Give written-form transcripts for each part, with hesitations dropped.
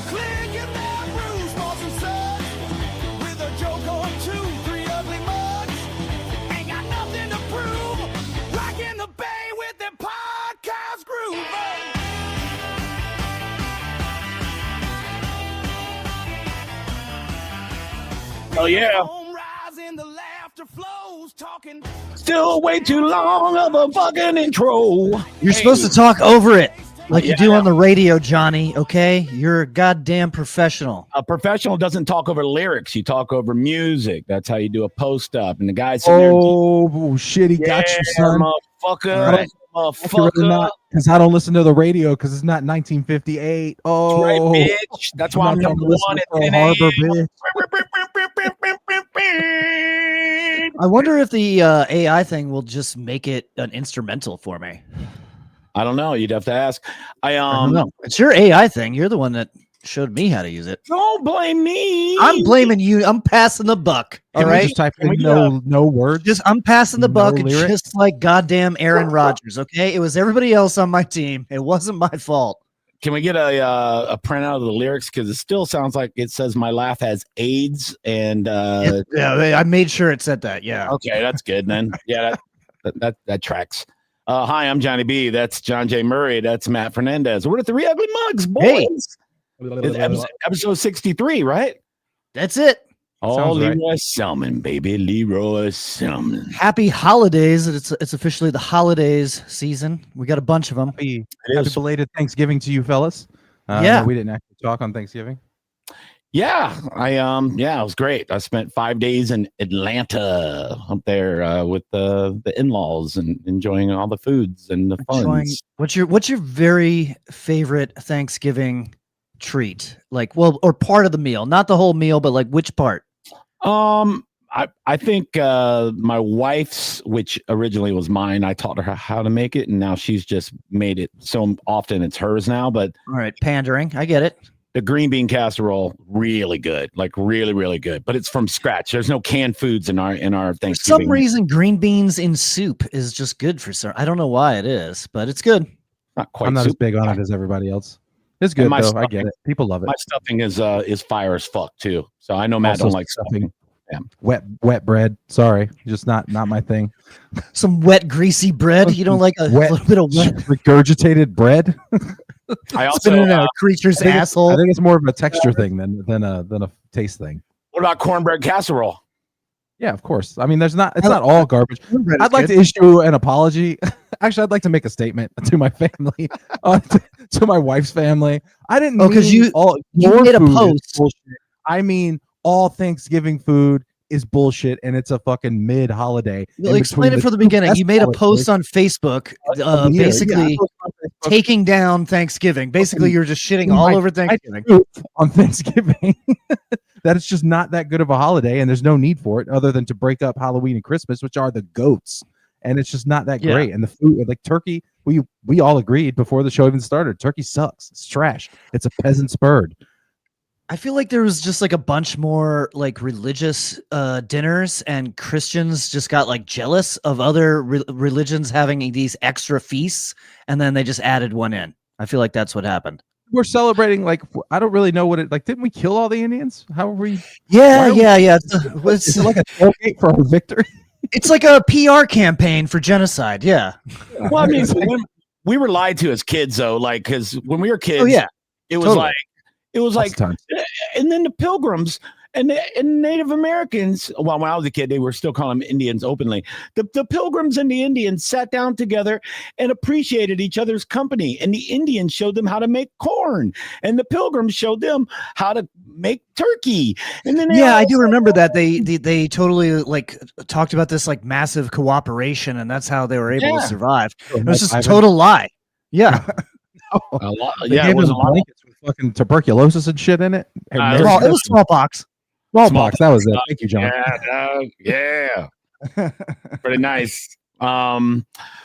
Clicking their brews, balls and suds. With a joke or two, three ugly mugs. Ain't got nothing to prove. Rocking the bay with their podcast groove. Oh, yeah. Still way too long of a fucking intro. You're supposed to talk over it like you do on the radio, Johnny, okay? You're a goddamn professional. A professional doesn't talk over lyrics. You talk over music. That's how you do a post-up. And the guy's sitting there. Oh, shit, he got you, son. Motherfucker. Motherfucker. Because I don't listen to the radio because it's not 1958. Oh, that's right, bitch. That's why I'm number one at Pearl Harbor, bitch. I wonder if the AI thing will just make it an instrumental for me. I don't know. You'd have to ask. I don't know. It's your AI thing. You're the one that showed me how to use it. Don't blame me. I'm blaming you. I'm passing the buck. All right. Just type in no words. I'm passing the buck, just like goddamn Aaron Rodgers. Okay, it was everybody else on my team. It wasn't my fault. Can we get a printout of the lyrics? Because it still sounds like it says my laugh has AIDS. And I made sure it said that. Yeah. Okay, that's good then. Yeah, that tracks. Hi, I'm Johnny B. That's John J. Murray. That's Matt Fernandez. We're at the Three Ugly Mugs, boys. Hey. It's episode 63, right? That's it. Oh, Leroy Selman, baby. Leroy Selman. Happy holidays. It's officially the holidays season. We got a bunch of them. Happy belated Thanksgiving to you, fellas. Yeah. We didn't actually talk on Thanksgiving. Yeah, it was great. I spent 5 days in Atlanta up there with the in-laws and enjoying all the foods and the funs. What's your very favorite Thanksgiving treat? Like, well, or part of the meal, not the whole meal, but like which part? I think my wife's, which originally was mine, I taught her how to make it, and now she's just made it so often it's hers now. But all right, pandering, I get it. The green bean casserole, really good, like really, really good. But it's from scratch. There's no canned foods in our Thanksgiving. For some reason, green beans in soup is just good for some. I don't know why it is, but it's good. Not quite. I'm not as big on it as everybody else. It's good though. I get it. People love it. My stuffing is fire as fuck too. So I know Matt also don't like stuffing. Yeah. Wet bread. Sorry, just not my thing. Some wet, greasy bread. You don't like a little bit of wet regurgitated bread? I also in a creature's asshole. I think it's more of a texture thing than a taste thing. What about cornbread casserole? Yeah, of course. I mean, it's not all garbage. I'd like to issue an apology. Actually, I'd like to make a statement to my family, to my wife's family. I didn't mean because you made a post. I mean, all Thanksgiving food is bullshit, and it's a fucking mid-holiday. Well, explain it from the beginning. You made a post on Facebook, basically taking down Thanksgiving. Basically, you're just shitting all over Thanksgiving. On Thanksgiving. That it's just not that good of a holiday, and there's no need for it other than to break up Halloween and Christmas, which are the goats. And it's just not that great. And the food, like turkey, we all agreed before the show even started, turkey sucks. It's trash. It's a peasant's bird. I feel like there was just like a bunch more like religious dinners, and Christians just got like jealous of other religions having these extra feasts, and then they just added one in. I feel like that's what happened. We're celebrating, like, I don't really know what it, like, didn't we kill all the Indians? How are we? Yeah. It's like a tailgate for our victory. It's like a PR campaign for genocide. Yeah. Well, I mean, we were lied to as kids, though, like, because when we were kids, it was like, and then the Pilgrims and Native Americans, well, when I was a kid, they were still calling them Indians openly. The Pilgrims and the Indians sat down together and appreciated each other's company. And the Indians showed them how to make corn, and the Pilgrims showed them how to make turkey. And then I do remember that they totally like talked about this like massive cooperation, and that's how they were able to survive. It was just a total lie. Yeah. It was a lot. Fucking tuberculosis and shit in it. It was smallpox. Smallpox. That was it. Thank you, John. Yeah. Pretty nice.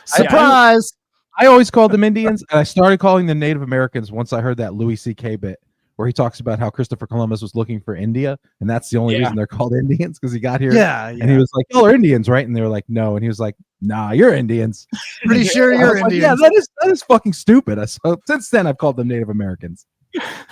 Surprise. I always called them Indians, and I started calling them Native Americans once I heard that Louis C.K. bit where he talks about how Christopher Columbus was looking for India, and that's the only reason they're called Indians, because he got here. And he was like, "Y'all are Indians, right?" And they were like, "No," and he was like, "Nah, you're Indians." Pretty sure you're Indians. Yeah, that is fucking stupid. So since then, I've called them Native Americans.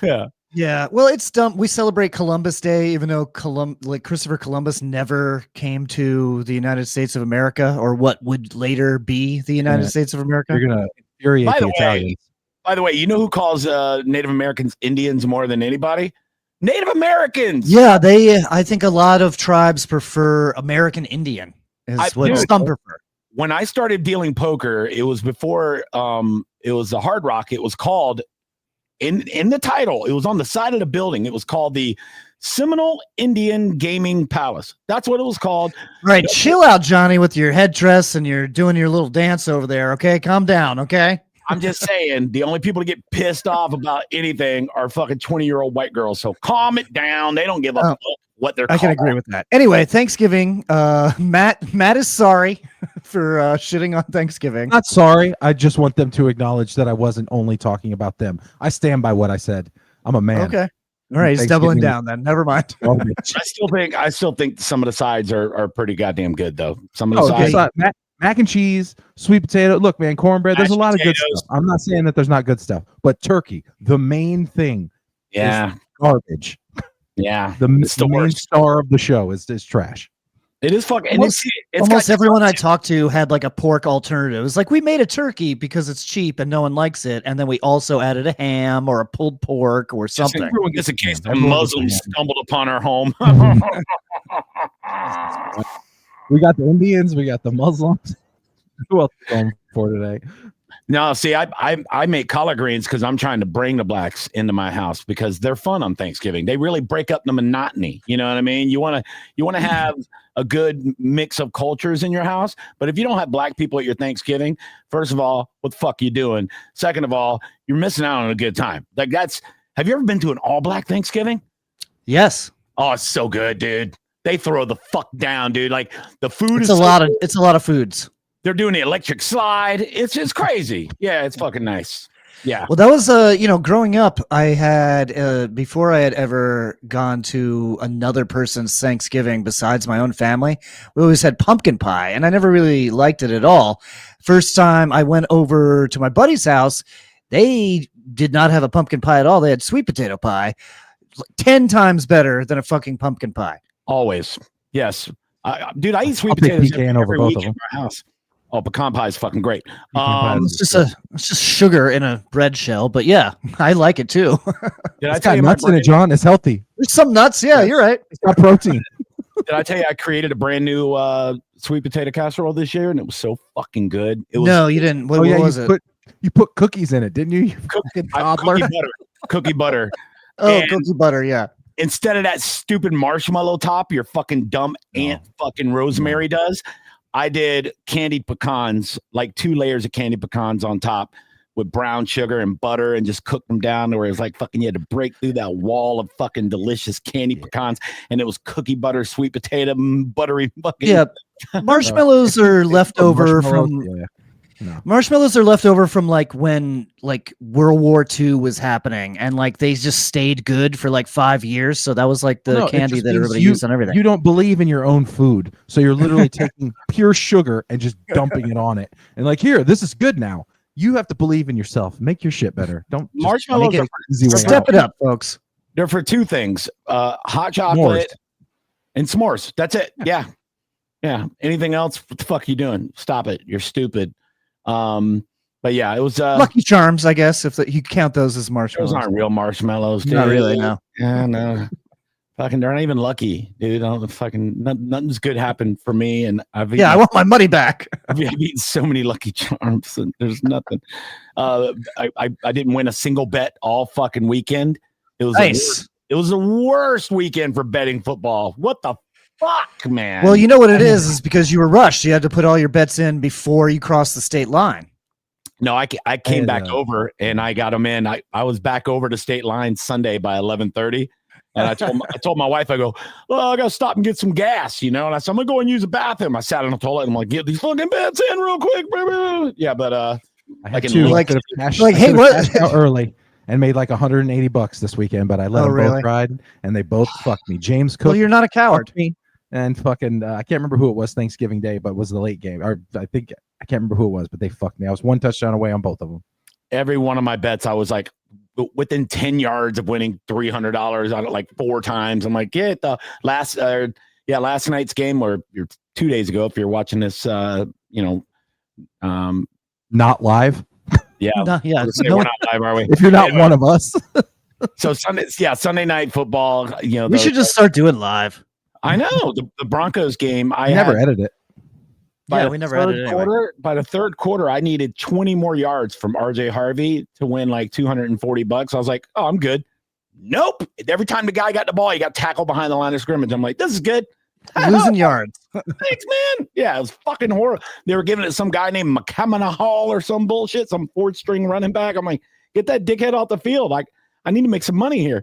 Yeah. Yeah, well, it's dumb. We celebrate Columbus Day, even though Christopher Columbus never came to the United States of America, or what would later be the United States of America. You're gonna infuriate the Italians. By the way, you know who calls Native Americans Indians more than anybody? Native Americans. Yeah, I think a lot of tribes prefer American Indian. Is what some prefer. When I started dealing poker, it was before it was the Hard Rock. It was called. In the title, it was on the side of the building. It was called the Seminole Indian Gaming Palace. That's what it was called. Right. Chill out, Johnny, with your headdress and you're doing your little dance over there. Okay. Calm down. Okay. I'm just saying, the only people to get pissed off about anything are fucking 20-year-old white girls. So calm it down. They don't give a fuck what they're I can agree with that. Anyway, Thanksgiving. Matt is sorry for shitting on Thanksgiving. Not sorry. I just want them to acknowledge that I wasn't only talking about them. I stand by what I said. I'm a man. Okay. All right, he's doubling down then. Never mind. I still think some of the sides are pretty goddamn good though. Some of the sides. Mac and cheese, sweet potato. Look, man, cornbread. There's a lot of good stuff. I'm not saying that there's not good stuff, but turkey, the main thing, is garbage. Yeah, the main star of the show is trash. It is fucking. Almost everyone I talked to had like a pork alternative. It's like, we made a turkey because it's cheap and no one likes it, and then we also added a ham or a pulled pork or something. Just in case the Muslims stumbled upon our home. We got the Indians, we got the Muslims. Who else is going for today? No, see, I make collard greens because I'm trying to bring the blacks into my house because they're fun on Thanksgiving. They really break up the monotony. You know what I mean? You want to have a good mix of cultures in your house. But if you don't have black people at your Thanksgiving, first of all, what the fuck are you doing? Second of all, you're missing out on a good time. Like have you ever been to an all black Thanksgiving? Yes. Oh, it's so good, dude. They throw the fuck down, dude. Like the food it's a lot of foods. They're doing the electric slide. It's just crazy. Yeah, it's fucking nice. Yeah. Well, that was growing up, I had before I had ever gone to another person's Thanksgiving besides my own family, we always had pumpkin pie, and I never really liked it at all. First time I went over to my buddy's house, they did not have a pumpkin pie at all. They had sweet potato pie, 10 times better than a fucking pumpkin pie. Always. Yes. Dude, I eat sweet potatoes every week in my house. Oh, pecan pie is fucking great. It's just sugar in a bread shell, but yeah, I like it too. It's got nuts in it, John. It's healthy. There's some nuts. Yeah, you're right. It's got protein. Did I tell you I created a brand new sweet potato casserole this year, and it was so fucking good. No, you didn't. What was it? You put cookies in it, didn't you? Cookie butter. Cookie butter. Yeah. Instead of that stupid marshmallow top your fucking dumb Aunt fucking Rosemary does, I did candied pecans, like 2 layers of candied pecans on top with brown sugar and butter, and just cooked them down to where it was like fucking you had to break through that wall of fucking delicious candy pecans, and it was cookie butter, sweet potato, buttery fucking. Yeah, marshmallows are left over from. Yeah. No. Marshmallows are left over from like when like World War II was happening, and like they just stayed good for like 5 years. So that was like the candy that everybody used on everything. You don't believe in your own food, so you're literally taking pure sugar and just dumping it on it, and like, here, this is good now. You have to believe in yourself. Make your shit better. Don't marshmallows. Step it up, folks. They're for 2 things: hot chocolate and s'mores. That's it. Yeah, yeah. Anything else? What the fuck are you doing? Stop it. You're stupid. But yeah, it was Lucky Charms, I guess, if you count those as marshmallows. Those aren't real marshmallows, dude. Not really, no. Yeah, no. Fucking, they're not even lucky, dude. I don't fucking nothing's good happened for me, and I want my money back. I've eaten so many Lucky Charms, and there's nothing. I didn't win a single bet all fucking weekend. It was nice. It was the worst weekend for betting football. What the fuck, man? Well, you know what it is because you were rushed. You had to put all your bets in before you crossed the state line. No, I came back over and I got them in. I was back over the state line Sunday by 11:30, and I told my wife, I go, well, I gotta stop and get some gas, and I said, I'm gonna go and use the bathroom. I sat in the toilet and I'm like, get these fucking bets in real quick, baby. Yeah, but I had 2 hey, what? Out early. And made like $180 this weekend, but I let them both ride, and they both fucked me. James Cook. Well, you're not a coward. And fucking, I can't remember who it was Thanksgiving Day, but it was the late game. Or I can't remember who it was, but they fucked me. I was 1 touchdown away on both of them. Every one of my bets, I was like within 10 yards of winning $300 on it like 4 times. I'm like, get the last night's game, or 2 days ago, if you're watching this, not live. Yeah. No, yeah. We're not live, are we? If you're not one of us. So Sunday night football, we should just start doing live. I know the Broncos game. I never edit it. We never edited it. Anyway. By the third quarter, I needed 20 more yards from RJ Harvey to win like $240. I was like, oh, I'm good. Nope. Every time the guy got the ball, he got tackled behind the line of scrimmage. I'm like, this is good. Losing yards. Thanks, man. Yeah, it was fucking horrible. They were giving it to some guy named McCamana Hall or some bullshit, some 4th-string running back. I'm like, get that dickhead off the field. Like, I need to make some money here.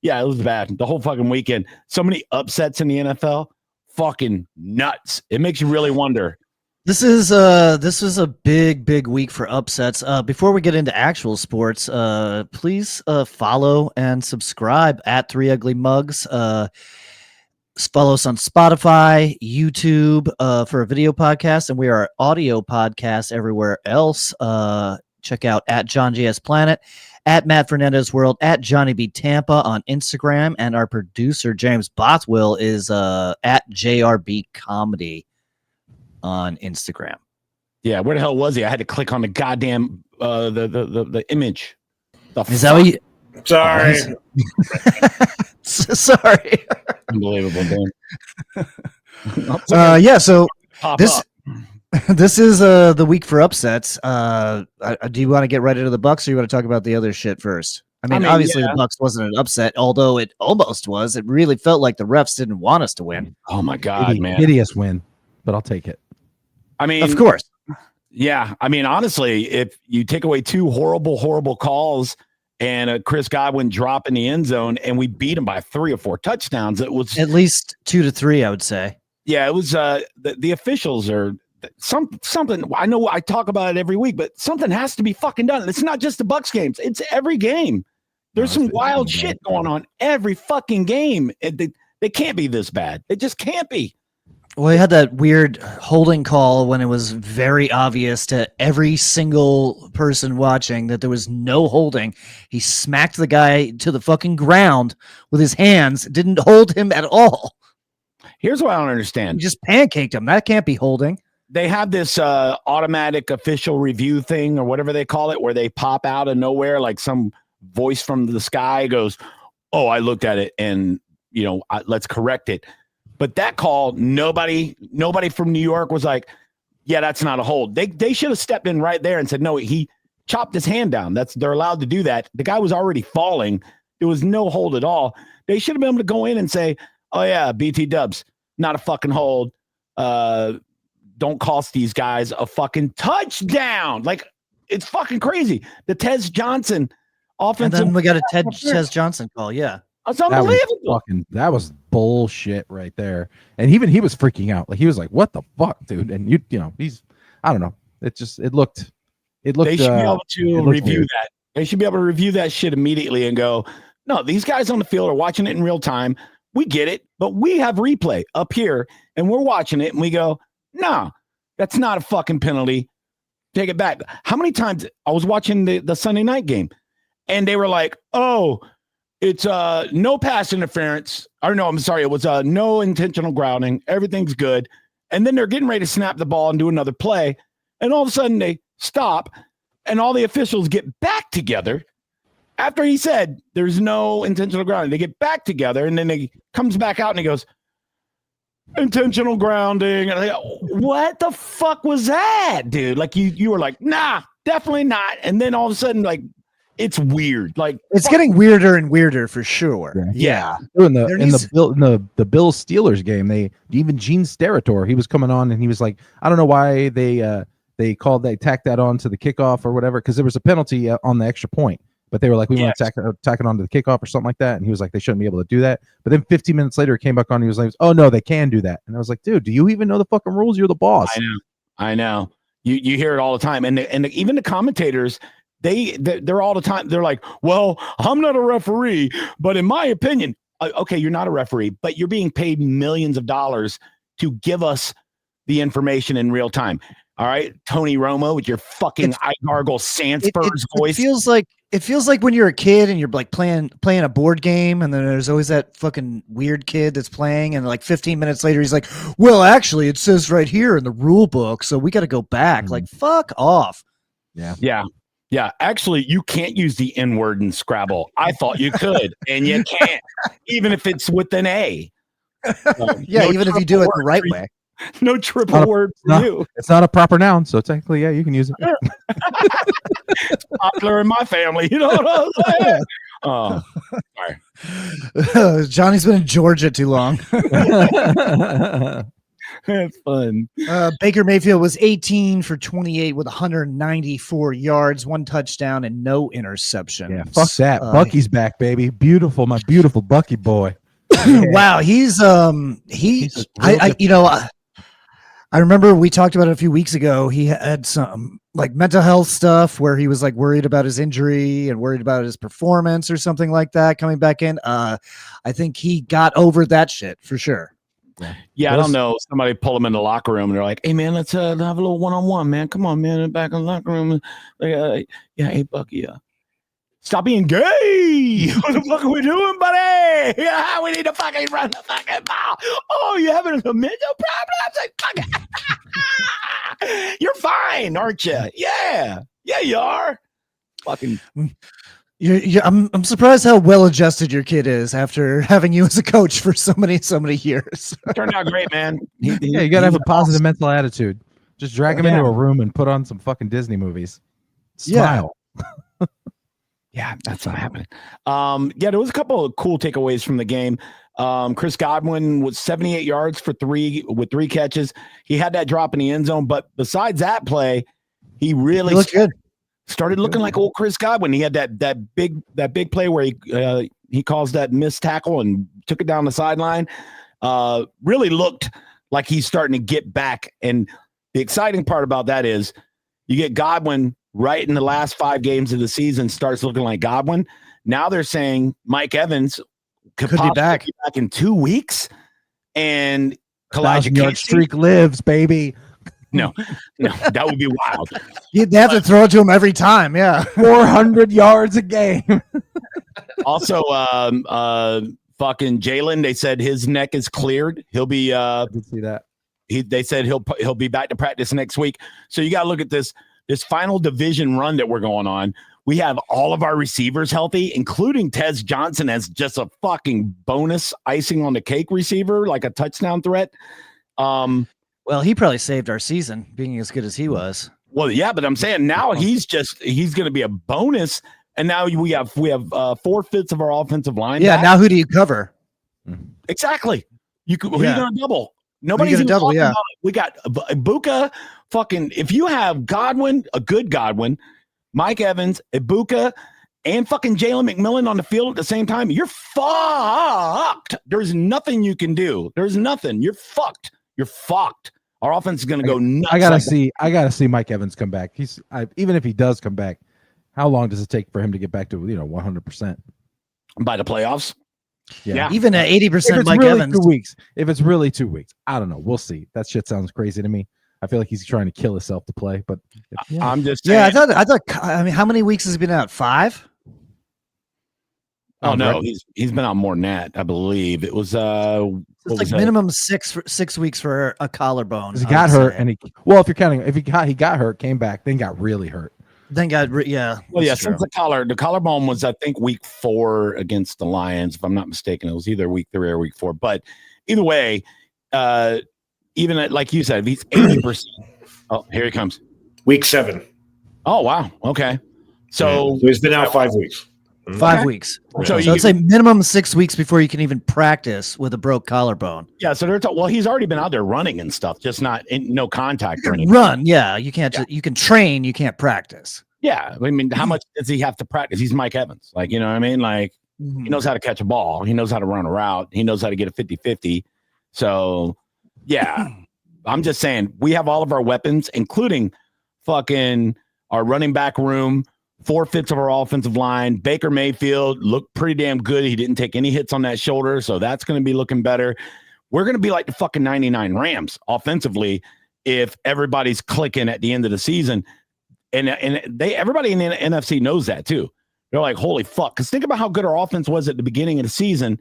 Yeah, it was bad. The whole fucking weekend. So many upsets in the NFL. Fucking nuts. It makes you really wonder. This is a big week for upsets. Before we get into actual sports, please follow and subscribe at 3 Ugly Mugs. Follow us on Spotify, YouTube for a video podcast, and we are audio podcast everywhere else. Check out at John JS Planet, at Matt Fernandez World, at Johnny B Tampa on Instagram, and our producer James Bothwell is at JRB Comedy on Instagram. Yeah, where the hell was he? I had to click on the goddamn the image. Is that what you? Sorry. Sorry. Unbelievable, man. Yeah. So this is the week for upsets. Do you want to get right into the Bucs, or you want to talk about the other shit first? I mean obviously the Bucs wasn't an upset, although it almost was. It really felt like the refs didn't want us to win. Oh my god, man! Hideous win, but I'll take it. I mean, of course. Yeah, I mean, honestly, if you take away 2 horrible calls and a Chris Godwin drop in the end zone, and we beat him by 3 or 4 touchdowns, it was at least 2 to 3, I would say. Yeah, it was. The officials are something. I know I talk about it every week, but something has to be fucking done. It's not just the Bucs games; it's every game. There's some wild shit going on every fucking game. They can't be this bad. It just can't be. Well, he had that weird holding call when it was very obvious to every single person watching that there was no holding. He smacked the guy to the fucking ground with his hands, didn't hold him at all. Here's what I don't understand. He just pancaked him. That can't be holding. They have this automatic official review thing or whatever they call it, where they pop out of nowhere, like some voice from the sky goes, oh, I looked at it and, let's correct it. But that call, nobody from New York was like, yeah, that's not a hold. They should have stepped in right there and said, no, he chopped his hand down. They're allowed to do that. The guy was already falling. There was no hold at all. They should have been able to go in and say, oh yeah, BT Dubs, not a fucking hold. Don't cost these guys a fucking touchdown. Like, it's fucking crazy. The Tez Johnson offensive. And then we got a Tez Johnson call. Yeah. That's unbelievable. That was bullshit right there. And even he was freaking out. Like, he was like, what the fuck, dude? And he's, I don't know. It looked. They should be able to review that. They should be able to review that shit immediately and go, no, these guys on the field are watching it in real time. We get it, but we have replay up here and we're watching it and we go, no, that's not a fucking penalty. Take it back. How many times I was watching the Sunday night game and they were like, oh, it's no pass interference. Or no, I'm sorry. It was no intentional grounding. Everything's good. And then they're getting ready to snap the ball and do another play. And all of a sudden they stop and all the officials get back together after he said there's no intentional grounding. They get back together and then he comes back out and he goes, intentional grounding. And I go, what the fuck was that, dude? Like you were like, nah, definitely not. And then all of a sudden, like, it's weird. Like, it's getting weirder and weirder for sure. Yeah. In the Bills Steelers game, even Gene Steratore, he was coming on and he was like, I don't know why they tacked that on to the kickoff or whatever, because there was a penalty on the extra point. But they were like, we want to tack it on to the kickoff or something like that. And he was like, they shouldn't be able to do that. But then 15 minutes later, it came back on. And he was like, oh, no, they can do that. And I was like, dude, do you even know the fucking rules? You're the boss. I know. You hear it all the time. And even the commentators, they're all the time. They're like, well, I'm not a referee, but in my opinion, okay, you're not a referee, but you're being paid millions of dollars to give us the information in real time. All right, Tony Romo with your fucking eye gargle Sandspurs voice. It feels like It feels like when you're a kid and you're like playing a board game, and then there's always that fucking weird kid that's playing, and like 15 minutes later he's like, well, actually it says right here in the rule book, so we got to go back. Like, fuck off. Yeah. Actually, you can't use the N-word in Scrabble. I thought you could, and you can't, even if it's with an A. Even if you do it the right way. No triple word for you. It's not a proper noun, so technically, you can use it. It's popular in my family. You know what I'm saying? Sorry. Johnny's been in Georgia too long. That's fun. Baker Mayfield was 18 for 28 with 194 yards, 1 touchdown, and no interception. Yeah, fuck that. Bucky's back, baby. Beautiful, my beautiful Bucky boy. Wow, I remember we talked about it a few weeks ago. He had some like mental health stuff where he was like worried about his injury and worried about his performance or something like that coming back in. I think he got over that shit for sure. Yeah, I don't know. Somebody pull him in the locker room and they're like, hey, man, let's have a little one-on-one, man. Come on, man. Back in the locker room. Hey, Bucky, stop being gay. What the fuck are we doing, buddy? Yeah, we need to fucking run the fucking ball. Oh, you having some mental problems? Like, you're fine, aren't you? Yeah, you are. Fucking. I'm surprised how well adjusted your kid is after having you as a coach for so many years. Turned out great, man. You gotta have a positive mental attitude. Just drag him into a room and put on some fucking Disney movies. Smile. Yeah, that's not happening. There was a couple of cool takeaways from the game. Chris Godwin was 78 yards with 3 catches. He had that drop in the end zone, but besides that play, he really looked good. Started looking like old Chris Godwin. He had that big play where he caused that missed tackle and took it down the sideline. Really looked like he's starting to get back. And the exciting part about that is you get Godwin right in the last 5 games of the season starts looking like Godwin. Now they're saying Mike Evans could be back in 2 weeks, and Elijah streak lives, baby. No, that would be wild. You'd have to throw it to him every time. Yeah, 400 yards a game. Also, fucking Jalen. They said his neck is cleared. He'll be. I did see that. They said he'll be back to practice next week. So you got to look at this final division run that we're going on. We have all of our receivers healthy, including Tez Johnson as just a fucking bonus icing on the cake receiver, like a touchdown threat. Well, he probably saved our season being as good as he was. Well, yeah, but I'm saying now he's going to be a bonus. And now we have 4/5 of our offensive line. Yeah. Back. Now who do you cover? Exactly. Who are you going to double? Nobody's going to double. Yeah. We got Ibuka. Fucking, if you have Godwin, a good Godwin, Mike Evans, Ibuka, and fucking Jalen McMillan on the field at the same time, you're fucked. There's nothing you can do. There's nothing. You're fucked. You're fucked. Our offense is going to go nuts. I gotta see Mike Evans come back. Even if he does come back, how long does it take for him to get back to 100%? By the playoffs? Yeah. Even at 80% Mike really Evans. 2 weeks. If it's really 2 weeks, I don't know. We'll see. That shit sounds crazy to me. I feel like he's trying to kill himself to play, but I'm just saying. Yeah, I thought. I mean, how many weeks has he been out? 5? Oh no, he's been out more than that. I believe it was. It's like minimum 6 weeks for a collarbone. He got hurt, and if you're counting, he got hurt, came back, then got really hurt. Then got Well, yeah. Since the collarbone was, I think, week 4 against the Lions, if I'm not mistaken. It was either week 3 or week 4. But either way, even like you said, if he's 80%. Oh, here he comes. Week 7. Oh wow. Okay. So he's been out 5 weeks. 5 weeks. So it's like minimum 6 weeks before you can even practice with a broke collarbone. Yeah. So well, he's already been out there running and stuff, just not no contact or anything. Run. Yeah. You can't. You can train. You can't practice. Yeah. I mean, how much does he have to practice? He's Mike Evans. Like, you know what I mean? Like, he knows how to catch a ball. He knows how to run a route. He knows how to get a 50-50. So, yeah. I'm just saying, we have all of our weapons, including fucking our running back room, 4/5 of our offensive line. Baker Mayfield looked pretty damn good. He didn't take any hits on that shoulder, so that's going to be looking better. We're going to be like the fucking 99 Rams offensively if everybody's clicking at the end of the season. And everybody in the NFC knows that too. They're like, holy fuck. Because think about how good our offense was at the beginning of the season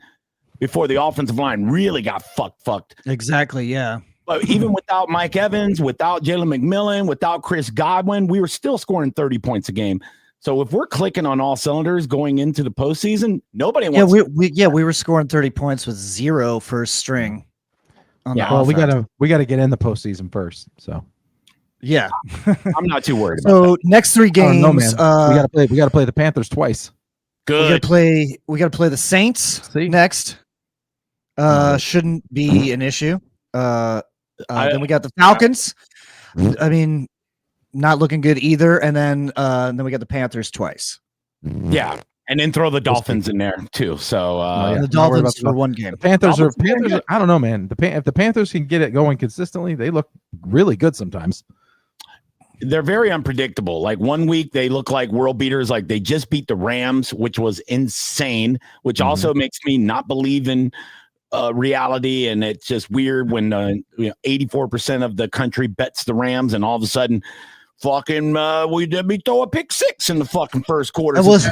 before the offensive line really got fucked. Exactly, yeah. But even without Mike Evans, without Jalen McMillan, without Chris Godwin, we were still scoring 30 points a game. So if we're clicking on all cylinders going into the postseason, nobody wants. We were scoring 30 points with 0 first string. Well, we gotta get in the postseason first. So yeah, I'm not too worried about so next 3 games, we gotta play the Panthers twice. Good. We gotta play the Saints next. Shouldn't be an issue. Then we got the Falcons. I mean, not looking good either. And then we got the Panthers twice. Yeah. And then throw the Dolphins in there too. So the Dolphins for one game. The Panthers are I don't know, man. If the Panthers can get it going consistently, they look really good sometimes. They're very unpredictable. Like one week they look like world beaters, like they just beat the Rams, which was insane, which also makes me not believe in reality. And it's just weird when 84% of the country bets the Rams, and all of a sudden fucking we throw a pick 6 in the fucking first quarter. Those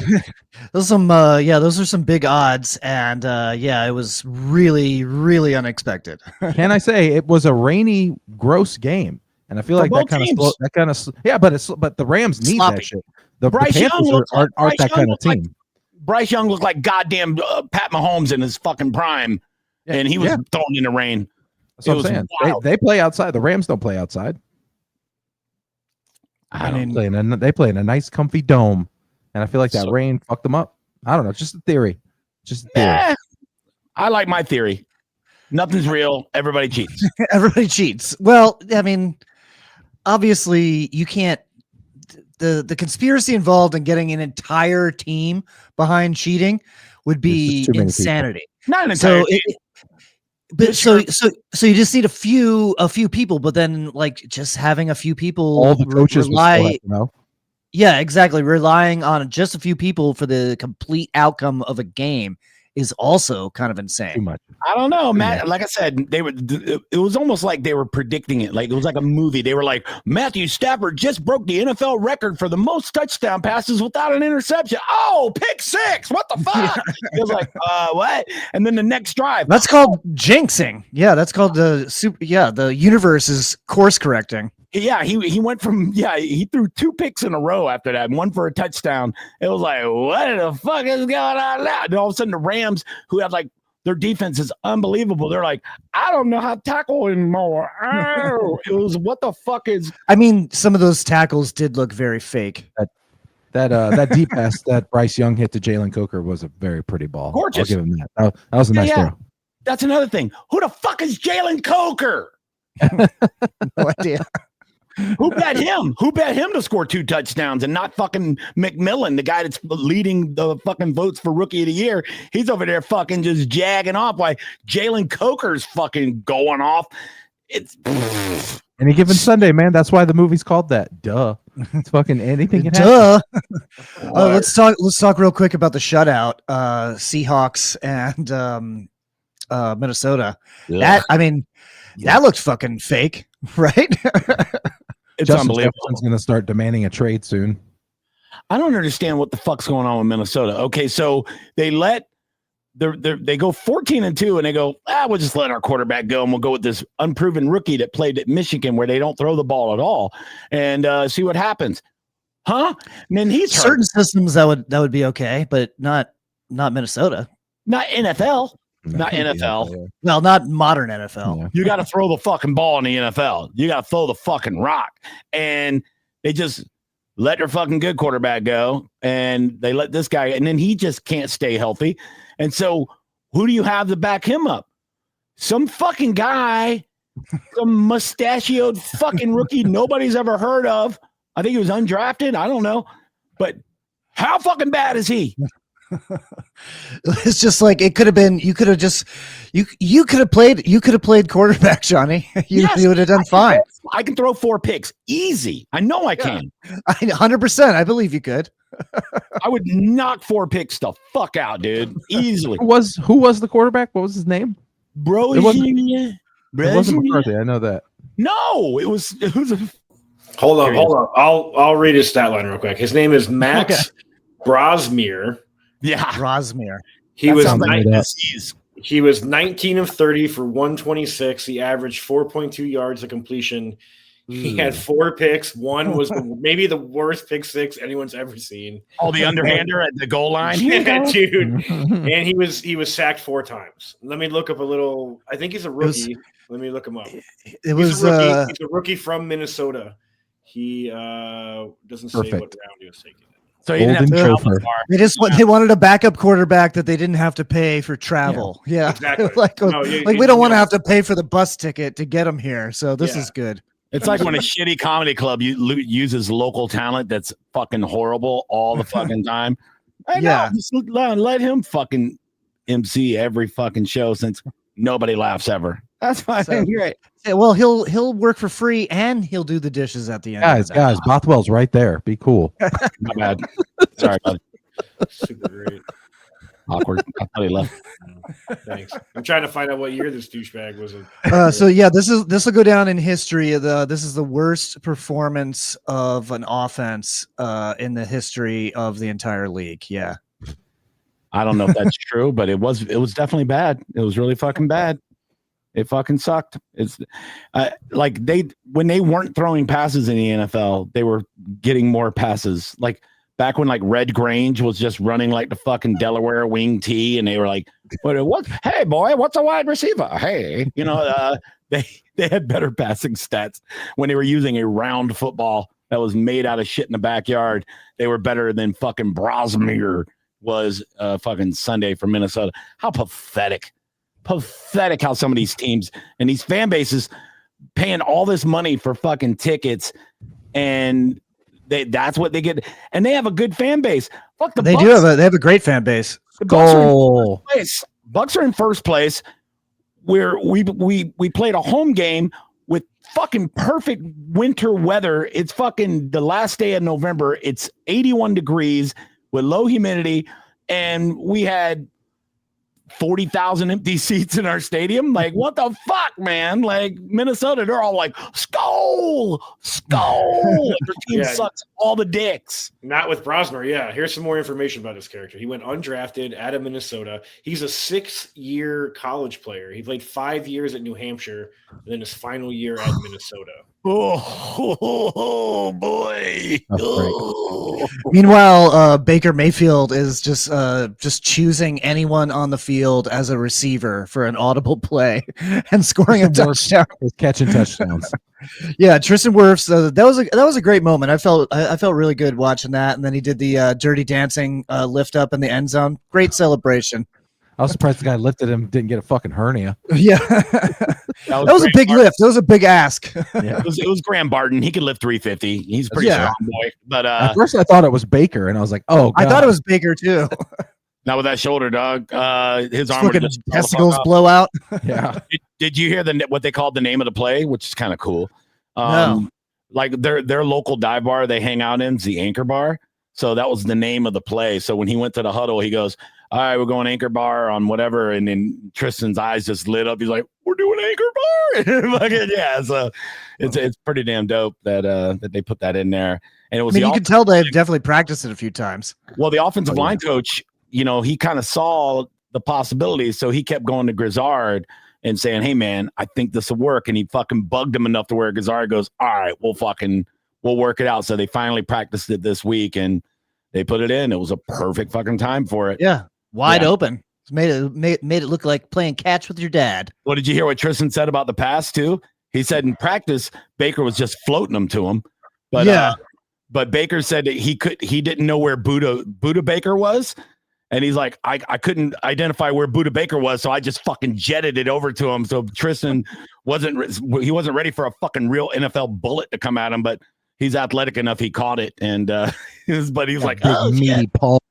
are some big odds, and it was really, really unexpected. Can I say it was a rainy, gross game? And I feel like but the Rams need that shit. The Panthers aren't that kind of team. Bryce Young looked like goddamn Pat Mahomes in his fucking prime, and he was thrown in the rain. That's what I'm saying. They play outside. The Rams don't play outside. They play in a nice, comfy dome, and I feel like that rain fucked them up. I don't know. Just a theory. I like my theory. Nothing's real. Everybody cheats. Everybody cheats. Well, I mean, obviously, you can't. The conspiracy involved in getting an entire team behind cheating would be insanity. Not an entire team. So you just need a few people, but then like just having a few people, all the coaches yeah, exactly. Relying on just a few people for the complete outcome of a game is also kind of insane. Too much. I don't know, Matt. Like I said, it was almost like they were predicting it. Like it was like a movie. They were like, Matthew Stafford just broke the NFL record for the most touchdown passes without an interception. Oh, pick 6. What the fuck? It was like, what? And then the next drive. That's called jinxing. Yeah, that's called the universe is course correcting. Yeah, he went from he threw 2 picks in a row after that, and 1 for a touchdown. It was like, what the fuck is going on now? And all of a sudden, the Rams, who had like their defense is unbelievable, they're like, I don't know how to tackle anymore. Oh, it was what the fuck is? I mean, some of those tackles did look very fake. That deep pass that Bryce Young hit to Jalen Coker was a very pretty ball. Gorgeous. I'll give him that. That was a nice throw. That's another thing. Who the fuck is Jalen Coker? No idea. Who bet him? Who bet him to score 2 touchdowns and not fucking McMillan, the guy that's leading the fucking votes for Rookie of the Year? He's over there fucking just jagging off while Jalen Coker's fucking going off. It's any given Sunday, man. That's why the movie's called that. Duh. It's fucking anything can happen. Let's talk real quick about the shutout. Seahawks and Minnesota. Yeah. That looked fucking fake, right? It's Justin unbelievable. Jefferson's going to start demanding a trade soon. I don't understand what the fuck's going on with Minnesota. Okay, so they go 14-2, and they go, we'll just let our quarterback go, and we'll go with this unproven rookie that played at Michigan where they don't throw the ball at all, and see what happens. Huh? And then he's certain systems that would be okay, but not Minnesota. Not NFL. Not NFL. Yeah. Well, not modern NFL. Yeah. You got to throw the fucking ball in the NFL. You got to throw the fucking rock. And they just let their fucking good quarterback go. And they let this guy, and then he just can't stay healthy. And so who do you have to back him up? Some fucking guy, some mustachioed fucking rookie nobody's ever heard of. I think he was undrafted. I don't know. But how fucking bad is he? It's just like it could have been. You could have played quarterback, Johnny. You would have done fine. I can throw 4 picks easy. I know I can. 100%. I believe you could. I would knock 4 picks the fuck out, dude. Easily. Who was the quarterback? What was his name? It wasn't McCarthy. I know that. No, it was Hold on. I'll read his stat line real quick. His name is Max Brosmere. Yeah. Brosmere. He was He was 19 of 30 for 126. He averaged 4.2 yards of completion. He had 4 picks. One was maybe the worst pick six anyone's ever seen. Oh, the underhander at the goal line. Yeah, dude. And he was sacked 4 times. Let me look up a little. I think he's a rookie. Let me look him up. He's a rookie from Minnesota. He doesn't say what round he was taken. So he didn't have to travel far. They wanted a backup quarterback that they didn't have to pay for travel. Yeah. Exactly. We don't want to have to pay for the bus ticket to get him here. So this is good. It's like when a shitty comedy club uses local talent that's fucking horrible all the fucking time. Just let him fucking MC every fucking show since nobody laughs ever. That's fine. So, right. Well, he'll work for free and he'll do the dishes at the end. Guys, Bothwell's right there. Be cool. My bad. Sorry, buddy. Super great. Awkward. I thought he left. Thanks. I'm trying to find out what year this douchebag was in. This will go down in history. This is the worst performance of an offense in the history of the entire league. Yeah. I don't know if that's true, but it was definitely bad. It was really fucking bad. It fucking sucked. It's when they weren't throwing passes in the NFL, they were getting more passes. Like back when Red Grange was just running like the fucking Delaware wing tee, and they were like, "What? Hey boy, what's a wide receiver? Hey, they had better passing stats when they were using a round football that was made out of shit in the backyard. They were better than fucking Brosmere was fucking Sunday for Minnesota. How pathetic. Pathetic how some of these teams and these fan bases paying all this money for fucking tickets, and that's what they get, and they have a good fan base. Fuck the Bucs. They have a great fan base. The Bucs are in first place. Where we played a home game with fucking perfect winter weather. It's fucking the last day of November. It's 81 degrees with low humidity, and we had 40,000 empty seats in our stadium. Like, what the fuck, man? Like, Minnesota, they're all like, skull. Their team sucks all the dicks. Not with Brosmer. Yeah. Here's some more information about his character. He went undrafted out of Minnesota. He's a 6-year college player. He played 5 years at New Hampshire, and then his final year at Minnesota. Oh boy. Meanwhile, Baker Mayfield is just choosing anyone on the field as a receiver for an audible play and scoring a touchdown. He's catching touchdowns. Yeah, Tristan Wirfs. That was a great moment. I felt really good watching that, and then he did the dirty dancing lift up in the end zone. Great celebration. I was surprised the guy lifted him, didn't get a fucking hernia. Yeah. that was a big lift. That was a big ask. Yeah. It was Graham Barton. He could lift 350. He's pretty strong boy. But at first I thought it was Baker, and I was like, oh, God. I thought it was Baker too. Not with that shoulder, dog. His arm would just testicles blow out. Yeah. Did you hear what they called the name of the play, which is kind of cool? No. Like their local dive bar they hang out in is the Anchor Bar. So that was the name of the play. So when he went to the huddle, he goes, all right, we're going Anchor Bar on whatever. And then Tristan's eyes just lit up. He's like, we're doing Anchor Bar. Yeah. So it's pretty damn dope that they put that in there. And it was, you can tell they've definitely practiced it a few times. Well, the offensive line coach, he kind of saw the possibilities. So he kept going to Grizzard and saying, hey man, I think this will work. And he fucking bugged him enough to where Grizzard goes, all right, we'll work it out. So they finally practiced it this week and they put it in. It was a perfect fucking time for it. Yeah. Wide open. It's made it look like playing catch with your dad. Well, did you hear what Tristan said about the pass too? He said in practice, Baker was just floating them to him. But but Baker said that he didn't know where Buda Baker was. And he's like, I couldn't identify where Buda Baker was, so I just fucking jetted it over to him. So Tristan wasn't ready for a fucking real NFL bullet to come at him, but he's athletic enough. He caught it, and he's like, big meaty palms.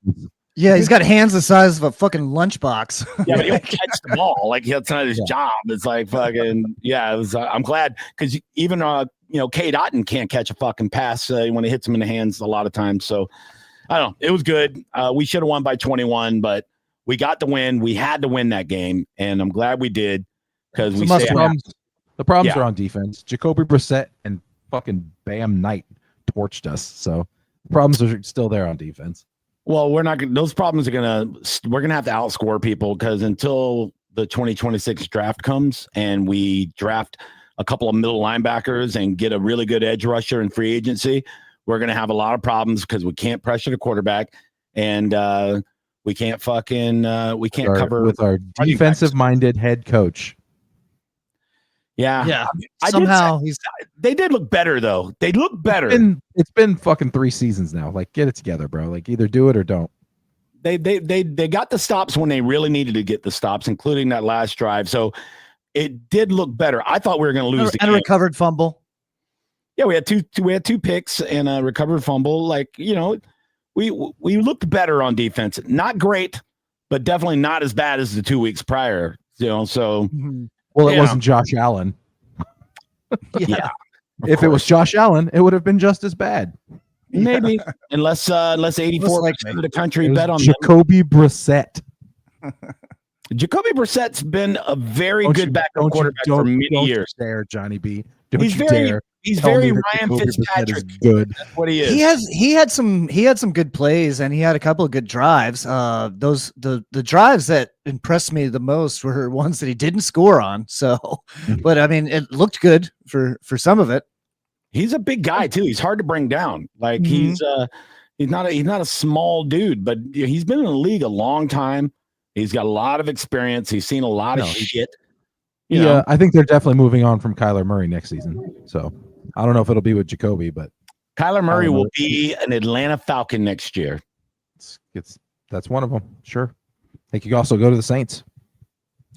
Yeah, he's got hands the size of a fucking lunchbox. Yeah, but he'll catch the ball. Like that's not his job. It's like fucking yeah. It was. I'm glad because even Cade Otton can't catch a fucking pass when it hits him in the hands a lot of times. So I don't know. It was good. We should have won by 21, but we got the win. We had to win that game, and I'm glad we did because we. The problems are on defense. Jacoby Brissett and fucking Bam Knight torched us. So the problems are still there on defense. Well, we're not. Those problems are we're gonna have to outscore people because until the 2026 draft comes and we draft a couple of middle linebackers and get a really good edge rusher in free agency, we're gonna have a lot of problems because we can't pressure the quarterback and we can't cover with our defensive-minded head coach. Yeah. Somehow they did look better though. They look better. It's been fucking 3 seasons now. Like, get it together, bro. Like, either do it or don't. They got the stops when they really needed to get the stops, including that last drive. So it did look better. I thought we were going to lose and a recovered fumble. Yeah, we had two picks and a recovered fumble. Like, we looked better on defense. Not great, but definitely not as bad as the 2 weeks prior. So. Mm-hmm. Well, it wasn't Josh Allen. Yeah. If it was Josh Allen, it would have been just as bad. Maybe. Unless 84% of the country bet on Jacoby Brissett. Jacoby Brissett's been a very good backup quarterback for many years. There, Johnny B. He's very Ryan Fitzpatrick. Good. That's what he is. He had some good plays and he had a couple of good drives. The drives that impressed me the most were ones that he didn't score on. So, but I mean, it looked good for some of it. He's a big guy too. He's hard to bring down. Like he's not a small dude, but he's been in the league a long time. He's got a lot of experience. He's seen a lot of shit. Yeah, I think they're definitely moving on from Kyler Murray next season. So I don't know if it'll be with Jacoby, but Kyler Murray will be an Atlanta Falcon next year. That's one of them. Sure. He could also go to the Saints.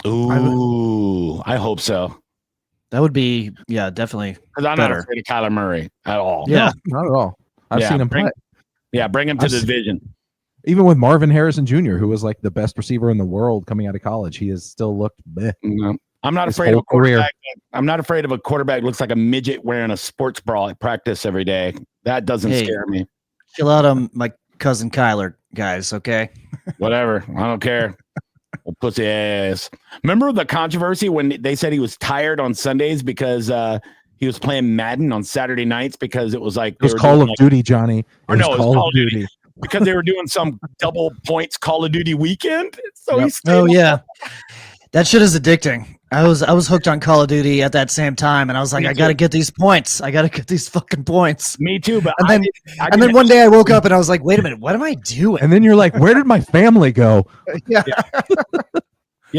Ooh, I hope so. That would be, definitely. Because I'm not afraid of Kyler Murray at all. Yeah, not at all. I've seen him play. Yeah, bring him to the division. Even with Marvin Harrison Jr., who was like the best receiver in the world coming out of college, he has still looked bleh. No. I'm not afraid of a quarterback. I'm not afraid of a quarterback who looks like a midget wearing a sports bra at practice every day. That doesn't scare me. Chill out on my cousin Kyler, guys, okay? Whatever. I don't care. Well, pussy ass. Remember the controversy when they said he was tired on Sundays because he was playing Madden on Saturday nights because it was like it was Call of Duty, Johnny. It was Call of Duty. Because they were doing some double points Call of Duty weekend. So that shit is addicting. I was hooked on Call of Duty at that same time, and I was like, I got to get these points. I got to get these fucking points. Me too. But and then one day I woke up and I was like, wait a minute, what am I doing? And then you're like, where did my family go? Yeah,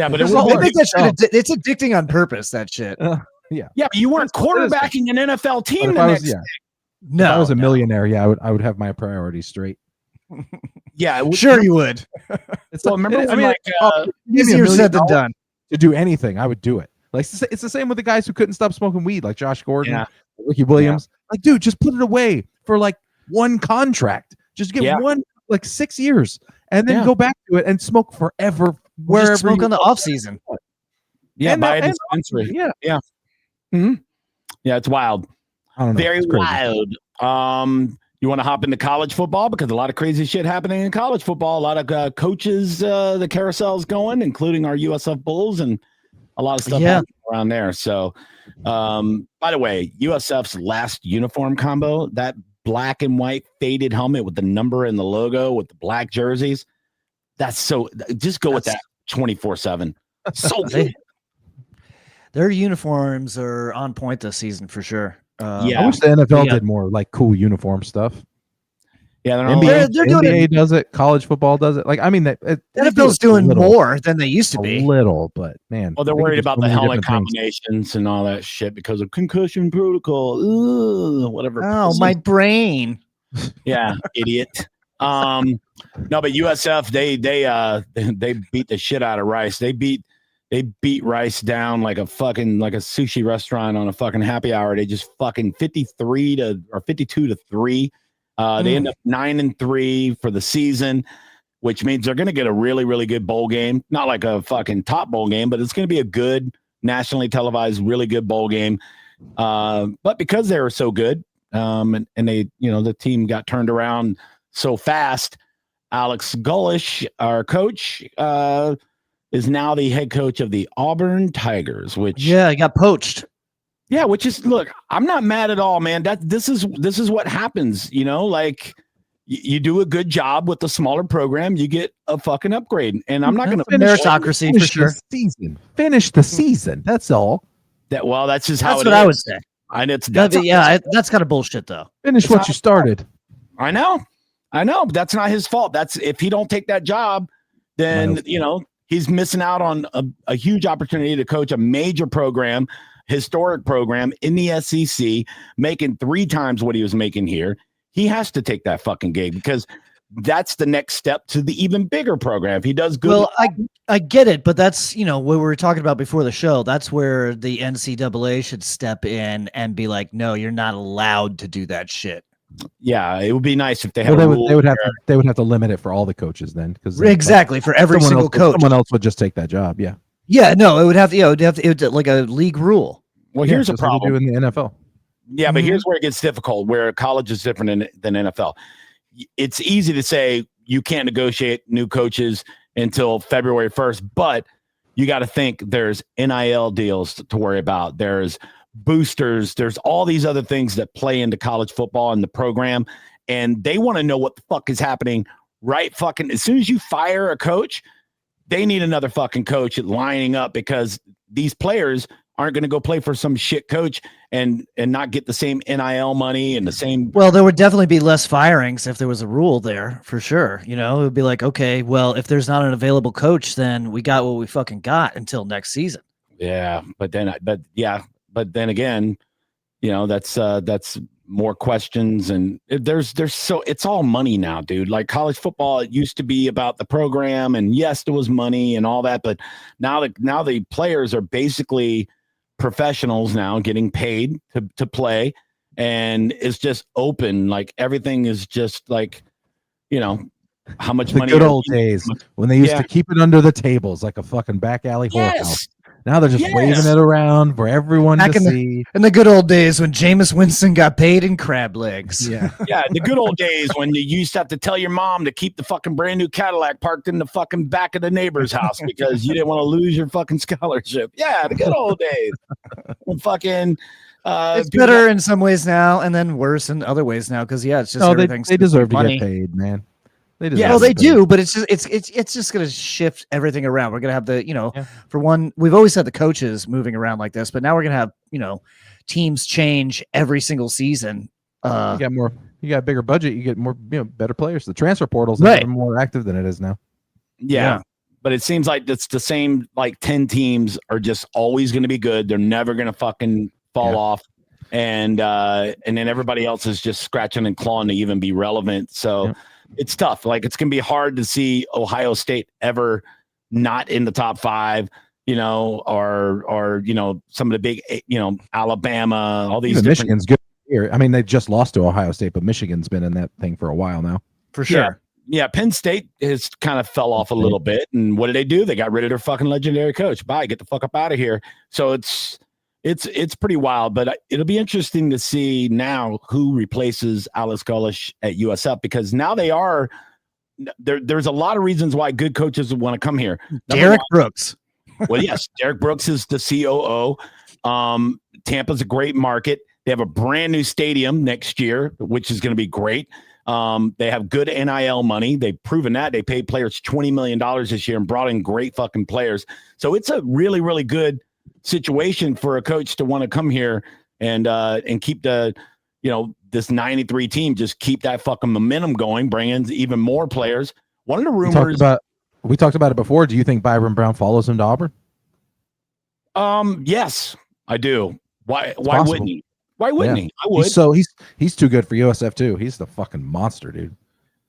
but it's addicting on purpose. That shit. Yeah, but you weren't quarterbacking an NFL team the next day. No, if I was a millionaire, I would have my priorities straight. Yeah, sure you would. Easier said than done. To do anything, I would do it. Like it's the same with the guys who couldn't stop smoking weed, like Josh Gordon, Ricky Williams. Like, dude, just put it away for like one contract. Just get one, like 6 years, and then go back to it and smoke forever. Wherever just smoke on the off season. Yeah, buy a dispensary. Yeah. Mm-hmm. Yeah, it's wild. I don't know. Very wild. You want to hop into college football because a lot of crazy shit happening in college football. A lot of coaches, the carousel's going, including our USF Bulls, and a lot of stuff happening around there. So, by the way, USF's last uniform combo, that black and white faded helmet with the number and the logo with the black jerseys, just go with that 24/7. So good. Their uniforms are on point this season for sure. I wish the NFL did more like cool uniform stuff. Yeah, they're doing NBA does it. College football does it. Like, I mean, NFL's doing more than they used to be. A little, but man. Well, they're worried about the helmet combinations and all that shit because of concussion protocol. Ugh, whatever. Oh, my brain. Yeah, idiot. No, but USF they beat the shit out of Rice. They beat Rice down like a sushi restaurant on a fucking happy hour. They just fucking 52-3. They end up 9-3 for the season, which means they're going to get a really, really good bowl game. Not like a fucking top bowl game, but it's going to be a good nationally televised, really good bowl game. But because they were so good, and they, the team got turned around so fast, Alex Gullish, our coach, is now the head coach of the Auburn Tigers, which he got poached. Yeah, which is, look, I'm not mad at all, man. This is what happens, like you do a good job with the smaller program, you get a fucking upgrade. And I'm not going to meritocracy for sure. Finish the season. That's all. That's just how that's what I would say. That's kind of bullshit though. Finish what you started. I know, but that's not his fault. That's if he don't take that job, then he's missing out on a huge opportunity to coach a major program, historic program in the SEC, making 3 times what he was making here. He has to take that fucking gig because that's the next step to the even bigger program. If he does good. Well, I get it, but that's, what we were talking about before the show. That's where the NCAA should step in and be like, no, you're not allowed to do that shit. Yeah, it would be nice if they had. They would have to limit it for all the coaches then, because exactly for every single coach. Someone else would just take that job. Yeah. Yeah. No, it would have to. It would like a league rule. Well, here's a problem in the NFL. Yeah, but here's where it gets difficult. Where college is different than NFL. It's easy to say you can't negotiate new coaches until February 1st, but you got to think there's NIL deals to worry about. There's boosters. There's all these other things that play into college football and the program, and they want to know what the fuck is happening right fucking as soon as you fire a coach. They need another fucking coach lining up because these players aren't going to go play for some shit coach and not get the same NIL money and the same. Well, there would definitely be less firings if there was a rule there for sure. It would be like, okay, well, if there's not an available coach, then we got what we fucking got until next season. Yeah. But then again, that's more questions and it's all money now, dude. Like college football, it used to be about the program and yes, there was money and all that. But now the players are basically professionals now getting paid to play, and it's just open. Like everything is just like, how much money. The good old days when they used to keep it under the tables like a fucking back alley whorehouse. Now they're just waving it around for everyone to see. In the good old days when Jameis Winston got paid in crab legs. Yeah. Yeah, the good old days when you used to have to tell your mom to keep the fucking brand new Cadillac parked in the fucking back of the neighbor's house because you didn't want to lose your fucking scholarship. Yeah, the good old days. Fucking it's better in some ways now and then worse in other ways now because it's just everything's they deserve to get paid, man. They do, but it's just going to shift everything around. We're going to have the, for one, we've always had the coaches moving around like this, but now we're going to have, teams change every single season. You got a bigger budget, you get more, better players. The transfer portal's even more active than it is now. Yeah. But it seems like it's the same, like 10 teams are just always going to be good. They're never going to fucking fall off. And then everybody else is just scratching and clawing to even be relevant. So it's tough. Like it's going to be hard to see Ohio State ever not in the top 5, or some of the big, Alabama, all these. Michigan's good here. I mean, they just lost to Ohio State, but Michigan's been in that thing for a while now. For sure. Yeah. Penn State has kind of fell off a little bit. And what did they do? They got rid of their fucking legendary coach. Bye, get the fuck up out of here. So it's pretty wild, but it'll be interesting to see now who replaces Alex Golesh at USF because now they are there. There's a lot of reasons why good coaches want to come here. Derek Brooks. Well, yes, Derek Brooks is the COO. Tampa's a great market. They have a brand new stadium next year, which is going to be great. They have good NIL money. They've proven that. They paid players $20 million this year and brought in great fucking players. So it's a really, really good situation for a coach to want to come here and keep the this 93 team, just keep that fucking momentum going, bring in even more players. One of the rumors we talked about it before. Do you think Byron Brown follows him to Auburn? Yes, I do. Why wouldn't he? Why wouldn't he? I would. He's too good for USF too. He's the fucking monster, dude.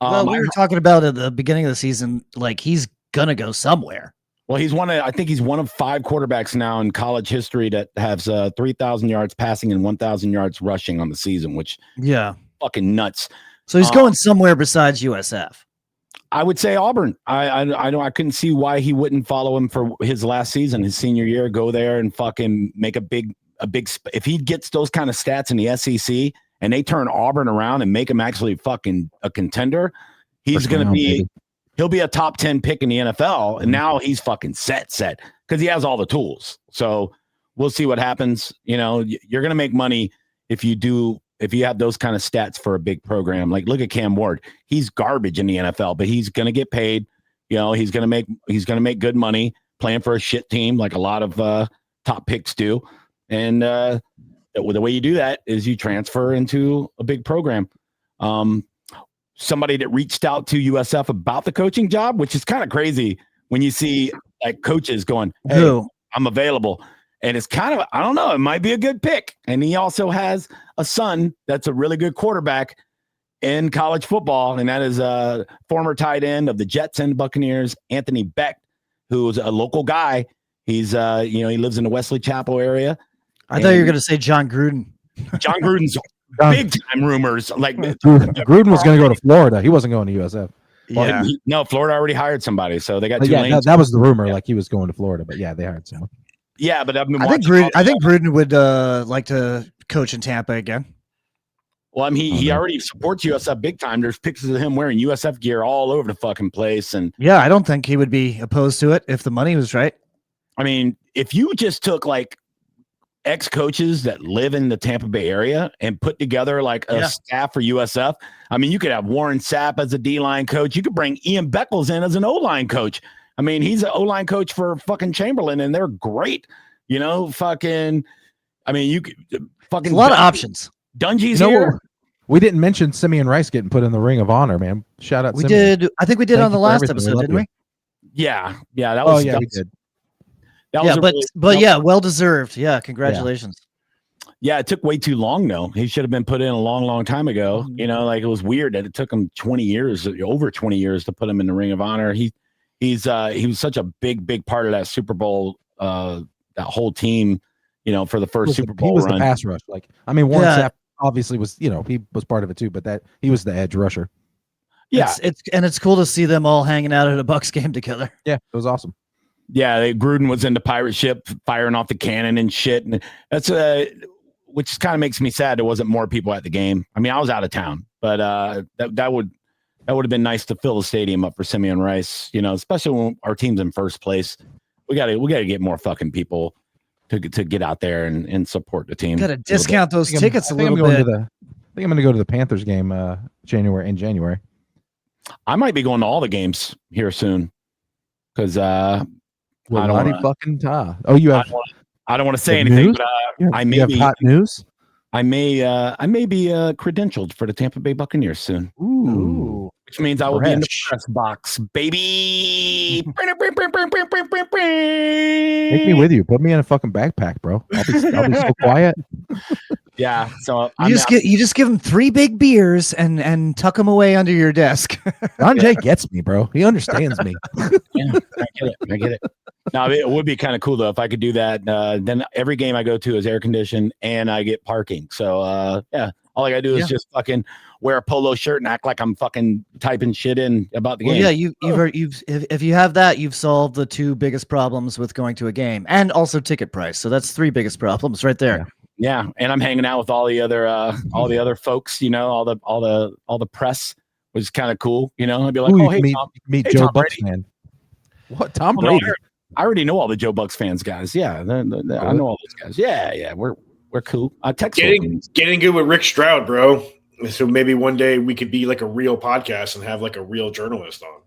Well, we were talking about at the beginning of the season, like he's gonna go somewhere. Well, I think he's one of 5 quarterbacks now in college history that has 3,000 yards passing and 1,000 yards rushing on the season, which fucking nuts. So he's going somewhere besides USF. I would say Auburn. I couldn't see why he wouldn't follow him for his last season, his senior year, go there and fucking make a big if he gets those kind of stats in the SEC and they turn Auburn around and make him actually fucking a contender, he's going to be he'll be a top 10 pick in the NFL. And now he's fucking set because he has all the tools. So we'll see what happens. You're going to make money if you do if you have those kind of stats for a big program, like look at Cam Ward, he's garbage in the NFL, but he's going to get paid. You know, he's going to make good money playing for a shit team, like a lot of top picks do. And the way you do that is you transfer into a big program. Somebody that reached out to USF about the coaching job, which is kind of crazy when you see like coaches going, "Hey, I'm available." And it's kind of, I don't know, it might be a good pick. And he also has a son that's a really good quarterback in college football, and that is a former tight end of the Jets and Buccaneers, Anthony Beck, who's a local guy. He's he lives in the Wesley Chapel area. I thought you were going to say John Gruden. John Gruden's big time rumors. Like Gruden was going to go to Florida. He wasn't going to USF. Well, no, Florida already hired somebody, so they got two lanes. That was the rumor. Yeah. Like he was going to Florida, but yeah, they hired someone. Yeah, but I think Gruden would like to coach in Tampa again. Well, I mean, he already supports USF big time. There's pictures of him wearing USF gear all over the fucking place. And yeah, I don't think he would be opposed to it if the money was right. I mean, if you just took like ex-coaches that live in the Tampa Bay area and put together like a staff for USF, I mean, you could have Warren Sapp as a D-line coach. You could bring Ian Beckles in as an O-line coach. I mean, he's an O-line coach for fucking Chamberlain, and they're great. You know, fucking, I mean, you could fucking a lot of options. Dungy's here. We didn't mention Simeon Rice getting put in the Ring of Honor, man. Shout out. We Simeon. did. I think we did on the last episode, didn't we? Yeah. That was. We did. That was well deserved. Yeah, congratulations. Yeah, it took way too long though. He should have been put in a long, long time ago. You know, like it was weird that it took him over 20 years to put him in the Ring of Honor. He was such a big part of that Super Bowl, that whole team. You know, for the first Super Bowl he was run. The pass rush. Like, I mean, Warren Sapp obviously was, he was part of it too, but that he was the edge rusher. Yeah, it's cool to see them all hanging out at a Bucs game together. Yeah, it was awesome. Yeah, Gruden was in the pirate ship firing off the cannon and shit, and that's which kind of makes me sad there wasn't more people at the game. I mean, I was out of town, but that would have been nice to fill the stadium up for Simeon Rice. You know, especially when our team's in first place. We got to get more fucking people to get out there and support the team. Got to discount those tickets a little bit. I think I'm going to go to the Panthers game in January. I might be going to all the games here soon because I don't fucking ta. Oh, you have. I don't want to say anything, news? But I may have be hot news. I may be credentialed for the Tampa Bay Buccaneers soon. Ooh. Which means I will be in the press box, baby. Take me with you. Put me in a fucking backpack, bro. I'll be so quiet. Yeah. So you just give him 3 big beers and tuck them away under your desk. Andre gets me, bro. He understands me. Yeah, I get it. Now it would be kind of cool though if I could do that. Then every game I go to is air conditioned and I get parking. So yeah, all I gotta do is just fucking wear a polo shirt and act like I'm fucking typing shit in about the game. Yeah, if you have that, you've solved the 2 biggest problems with going to a game, and also ticket price. So that's 3 biggest problems right there. Yeah, and I'm hanging out with all the other folks. You know, all the press was kind of cool. You know, I'd be like, oh, hey, meet Joe Bucs fan. What, Tom Brady? I already know all the Joe Bucs fans guys. Yeah, I know all those guys. Yeah, we're cool. Getting good with Rick Stroud, bro. So maybe one day we could be like a real podcast and have like a real journalist on.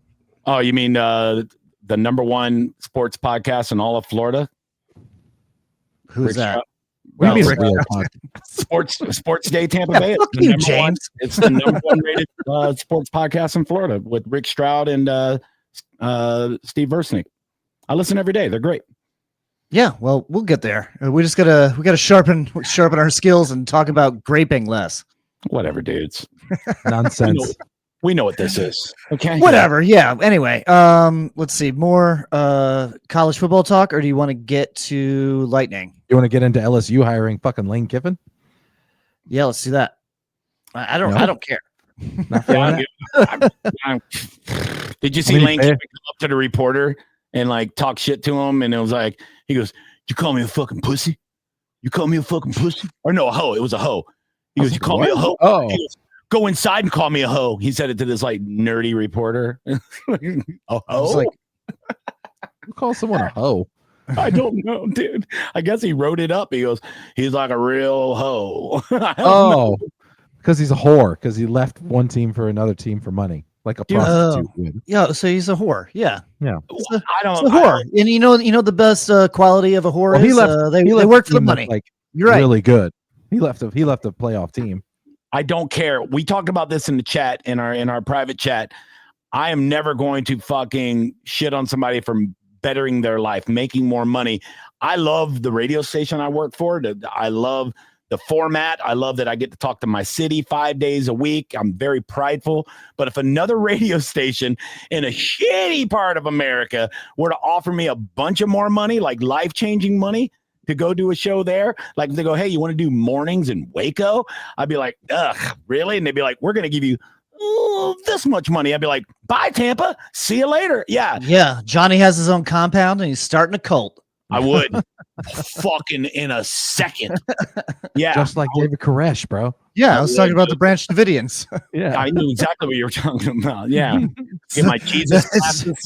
Oh, you mean the number 1 sports podcast in all of Florida? Who's Rick that? Stroud. What do you mean real Sports Day Tampa Bay. Fuck you, James. It's the number 1 rated sports podcast in Florida with Rick Stroud and Steve Versnick. I listen every day. They're great. Yeah, well, we'll get there. We gotta sharpen our skills and talk about graping less. Whatever, dudes. Nonsense. We know what this is. Okay. Whatever. Yeah. Anyway, let's see. More college football talk, or do you want to get to Lightning? You want to get into LSU hiring fucking Lane Kiffin? Yeah, let's do that. I don't care. Did you see Lane Kiffin come up to the reporter and like talk shit to him? And it was like, he goes, "You call me a fucking pussy? You call me a fucking pussy?" Or no, a hoe. It was a hoe. He goes, "You call me a hoe?" Oh. He goes, "Go inside and call me a hoe." He said it to this like nerdy reporter. A hoe? I was like, who calls someone a hoe? I don't know, dude. I guess he wrote it up. He goes, "He's like a real hoe." Oh, Because he's a whore. Because he left one team for another team for money, like a prostitute would. Yeah, so he's a whore. Yeah. He's a whore. And you know the best quality of a whore is they work for the money. Like, you're right. Really good. He left a playoff team. I don't care. We talked about this in the chat, in our private chat. I am never going to fucking shit on somebody for bettering their life, making more money. I love the radio station I work for. I love the format. I love that I get to talk to my city 5 days a week. I'm very prideful. But if another radio station in a shitty part of America were to offer me a bunch of more money, like life-changing money, to go do a show there, like if they go, hey, you want to do mornings in Waco? I'd be like, ugh, really? And they'd be like, we're going to give you this much money. I'd be like, bye, Tampa. See you later. Yeah. Yeah. Johnny has his own compound and he's starting a cult. I would fucking in a second. Yeah. Just like David Koresh, bro. Yeah. I was talking about the Branch Davidians. Yeah. I knew exactly what you were talking about. Yeah. Get my Jesus.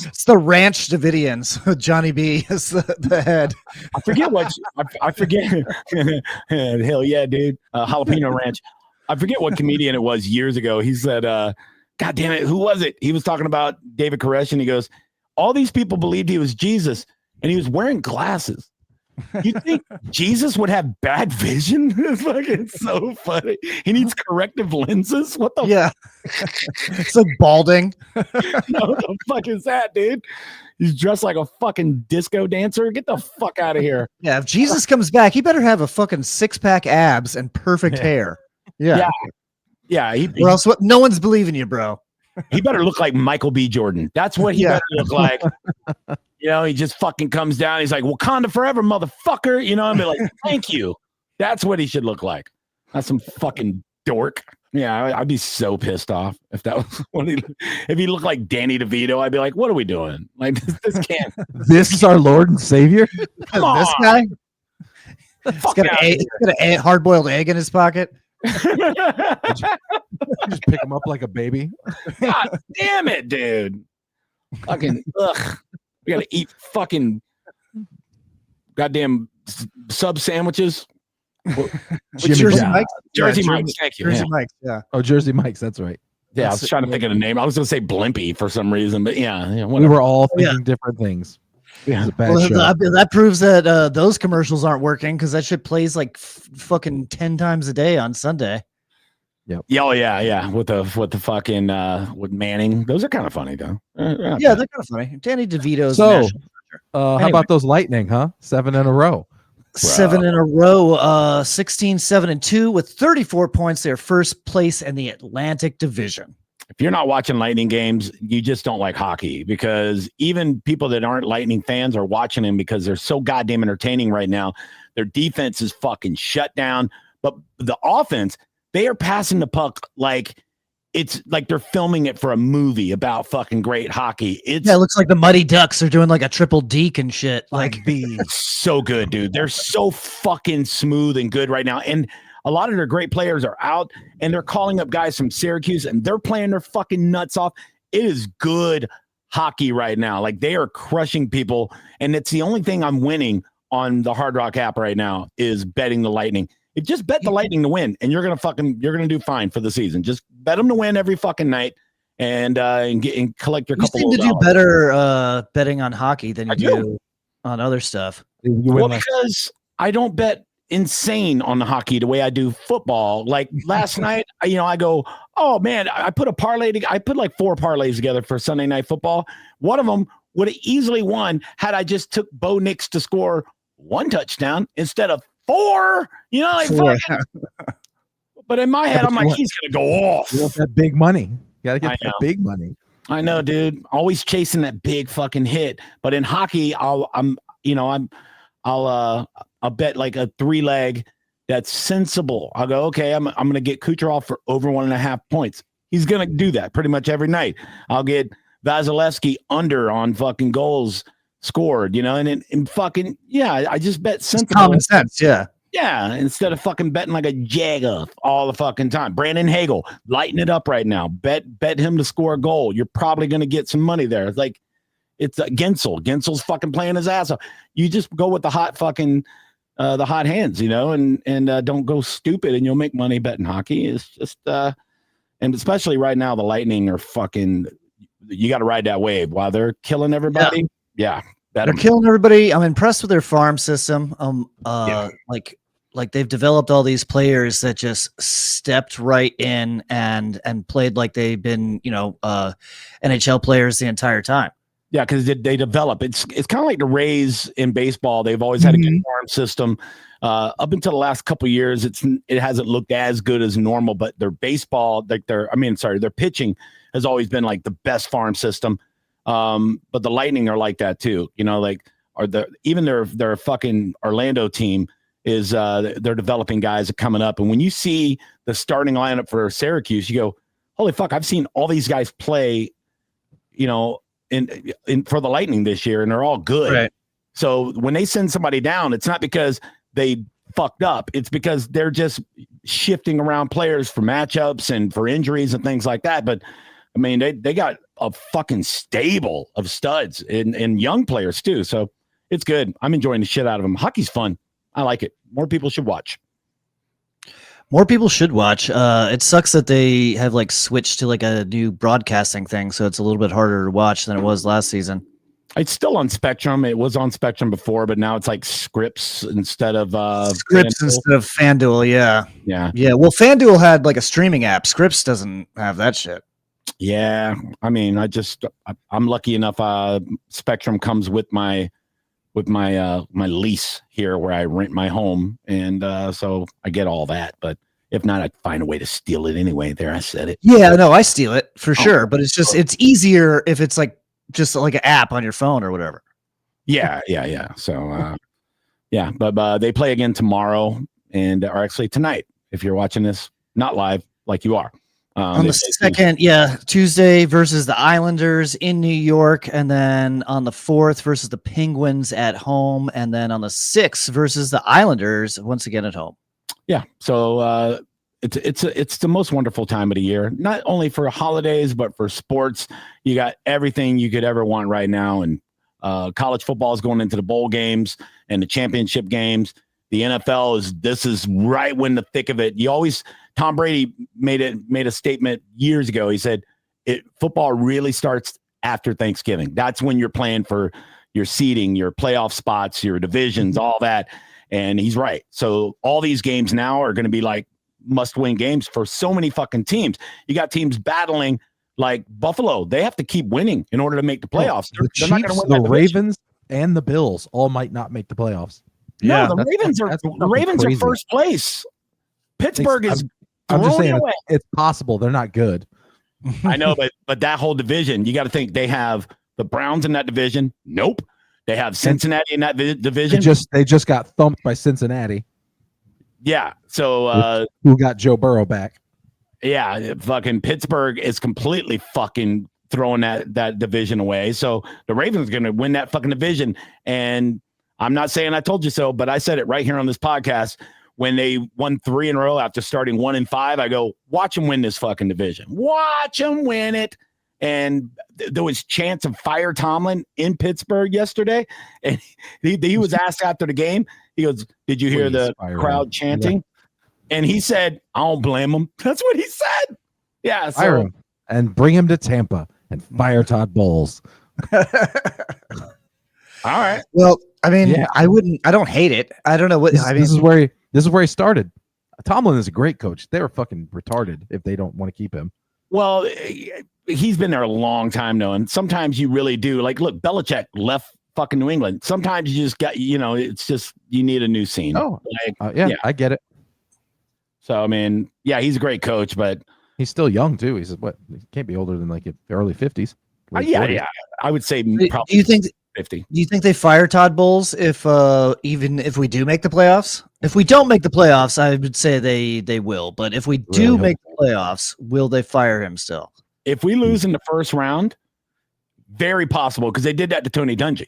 It's the Ranch Davidians with Johnny B as the head. I forget I forget. Hell yeah, dude. Jalapeno Ranch. I forget what comedian it was years ago. He said, God damn it, who was it? He was talking about David Koresh, and he goes, all these people believed he was Jesus, and he was wearing glasses. You think Jesus would have bad vision? It's so funny. He needs corrective lenses. What the? Yeah. It's like balding. What the fuck is that, dude? He's dressed like a fucking disco dancer. Get the fuck out of here. Yeah. If Jesus comes back, he better have a fucking 6-pack abs and perfect hair. Yeah. Or else no one's believing you, bro. He better look like Michael B. Jordan. That's what he better look like. He just fucking comes down. He's like, Wakanda forever, motherfucker. I'd be like, thank you. That's what he should look like. That's some fucking dork. Yeah, I'd be so pissed off if that was if he looked like Danny DeVito. I'd be like, what are we doing? Like, this can't. This is our Lord and Savior? This guy? He's got a hard-boiled egg in his pocket. Just pick him up like a baby. God damn it, dude. Fucking ugh. We gotta eat fucking goddamn sub sandwiches. Jersey Mike's. Jersey Mike's. Thank you. Jersey Mike's. Yeah. Oh, Jersey Mike's. That's right. Yeah, I was trying to think of the name. I was gonna say Blimpy for some reason, but yeah, we were all thinking different things. Yeah, that proves that those commercials aren't working because that shit plays like fucking 10 times a day on Sunday. Yep. Yeah. With the fucking with Manning, those are kind of funny though. Yeah, they're kind of funny. Danny DeVito's. So, how about those Lightning? Huh? 7 in a row. 7 in a row. 16, 7, and 2 with 34 points. They're first place in the Atlantic Division. If you're not watching Lightning games, you just don't like hockey, because even people that aren't Lightning fans are watching them because they're so goddamn entertaining right now. Their defense is fucking shut down, but the offense, they are passing the puck like it's like they're filming it for a movie about fucking great hockey. It looks like the Muddy Ducks are doing like a triple deke and shit. Like so good, dude. They're so fucking smooth and good right now. And a lot of their great players are out, and they're calling up guys from Syracuse, and they're playing their fucking nuts off. It is good hockey right now. Like, they are crushing people, and it's the only thing I'm winning on the Hard Rock app right now is betting the Lightning. If just bet the Lightning to win, and you're gonna do fine for the season. Just bet them to win every fucking night, and collect your couple. You seem to do better betting on hockey than you do on other stuff. Well, because I don't bet insane on the hockey the way I do football. Like last night, I go, oh man, I put a parlay. I put like 4 parlays together for Sunday Night Football. One of them would have easily won had I just took Bo Nix to score 1 touchdown instead of 4. But in my head, I'm like, he's gonna go off. You want that big money? You gotta get that big money. I know, dude. Always chasing that big fucking hit. But in hockey, I'll bet like a 3-leg that's sensible. I'll go, okay, I'm going to get Kucherov for over 1.5 points. He's going to do that pretty much every night. I'll get Vasilevsky under on fucking goals scored, and fucking, I just bet sensible. Common sense, yeah. Yeah, instead of fucking betting like a Jagger all the fucking time. Brandon Hagel, lighten it up right now. Bet him to score a goal. You're probably going to get some money there. It's like, it's Gensel. Gensel's fucking playing his ass off. You just go with the hot fucking the hot hands, and don't go stupid, and you'll make money betting hockey. It's just and especially right now, the Lightning are fucking. You got to ride that wave while they're killing everybody. Yeah, they're killing everybody. I'm impressed with their farm system. Like they've developed all these players that just stepped right in and played like they've been, NHL players the entire time. Yeah, because they develop. It's kind of like the Rays in baseball. They've always had a good farm system. Up until the last couple of years, it hasn't looked as good as normal. But their baseball, their pitching has always been like the best farm system. But the Lightning are like that too. Even their fucking Orlando team is they're developing guys that are coming up. And when you see the starting lineup for Syracuse, you go, holy fuck! I've seen all these guys play. In for the Lightning this year, and they're all good. Right. So when they send somebody down, it's not because they fucked up. It's because they're just shifting around players for matchups and for injuries and things like that. But I mean, they got a fucking stable of studs and young players too. So it's good. I'm enjoying the shit out of them. Hockey's fun. I like it. More people should watch. More people should watch. It sucks that they have switched to a new broadcasting thing, so it's a little bit harder to watch than it was last season. It's still on Spectrum. It was on Spectrum before, but now it's Scripps instead of Scripps instead of FanDuel. Yeah. Well, FanDuel had a streaming app. Scripps doesn't have that shit. Yeah, I mean, I'm lucky enough. Spectrum comes with my lease here where I rent my home, and so I get all that. But if not, I'd find a way to steal it anyway. There, I said it. Yeah, no, I steal it for sure. But it's easier if it's just an app on your phone or whatever. Yeah. So but they play again tomorrow, or actually tonight. If you're watching this not live like you are. On the 2nd, Tuesday versus the Islanders in New York, and then on the 4th versus the Penguins at home, and then on the 6th versus the Islanders once again at home. Yeah, so it's the most wonderful time of the year, not only for holidays but for sports. You got everything you could ever want right now, and college football is going into the bowl games and the championship games. The NFL this is right when the thick of it. Tom Brady made a statement years ago. He said, football really starts after Thanksgiving. That's when you're playing for your seeding, your playoff spots, your divisions, all that. And he's right. So all these games now are going to be must-win games for so many fucking teams. You got teams battling like Buffalo. They have to keep winning in order to make the playoffs. The Chiefs, the Ravens, and the Bills all might not make the playoffs. Yeah, no, the Ravens are first place. Pittsburgh is. I'm just saying it's possible. They're not good. I know, but that whole division, you got to think they have the Browns in that division. Nope. They have Cincinnati in that division. They just got thumped by Cincinnati. Yeah. So who got Joe Burrow back? Yeah, fucking Pittsburgh is completely fucking throwing that division away. So the Ravens are going to win that fucking division. And I'm not saying I told you so, but I said it right here on this podcast. When they won 3 in a row after starting 1-5, I go, watch them win this fucking division. Watch them win it. And there was chance of fire Tomlin in Pittsburgh yesterday. And he was asked after the game, he goes, did you hear the crowd chanting? Yeah. And he said, I don't blame him. That's what he said. Yeah. So, fire him and bring him to Tampa and fire Todd Bowles. All right. Well, I mean, I don't hate it. I don't know what this is where he started. Tomlin is a great coach. They're fucking retarded if they don't want to keep him. Well, he's been there a long time now, and sometimes you really do. Look, Belichick left fucking New England. Sometimes you just got, it's just you need a new scene. Oh, I get it. So I mean, he's a great coach, but he's still young too. He's he can't be older than the early 50s. Yeah. I would say probably. Do you think 50. Do you think they fire Todd Bowles even if we do make the playoffs? If we don't make the playoffs, I would say they will. But if we do make the playoffs, will they fire him still? If we lose in the first round, very possible, because they did that to Tony Dungy.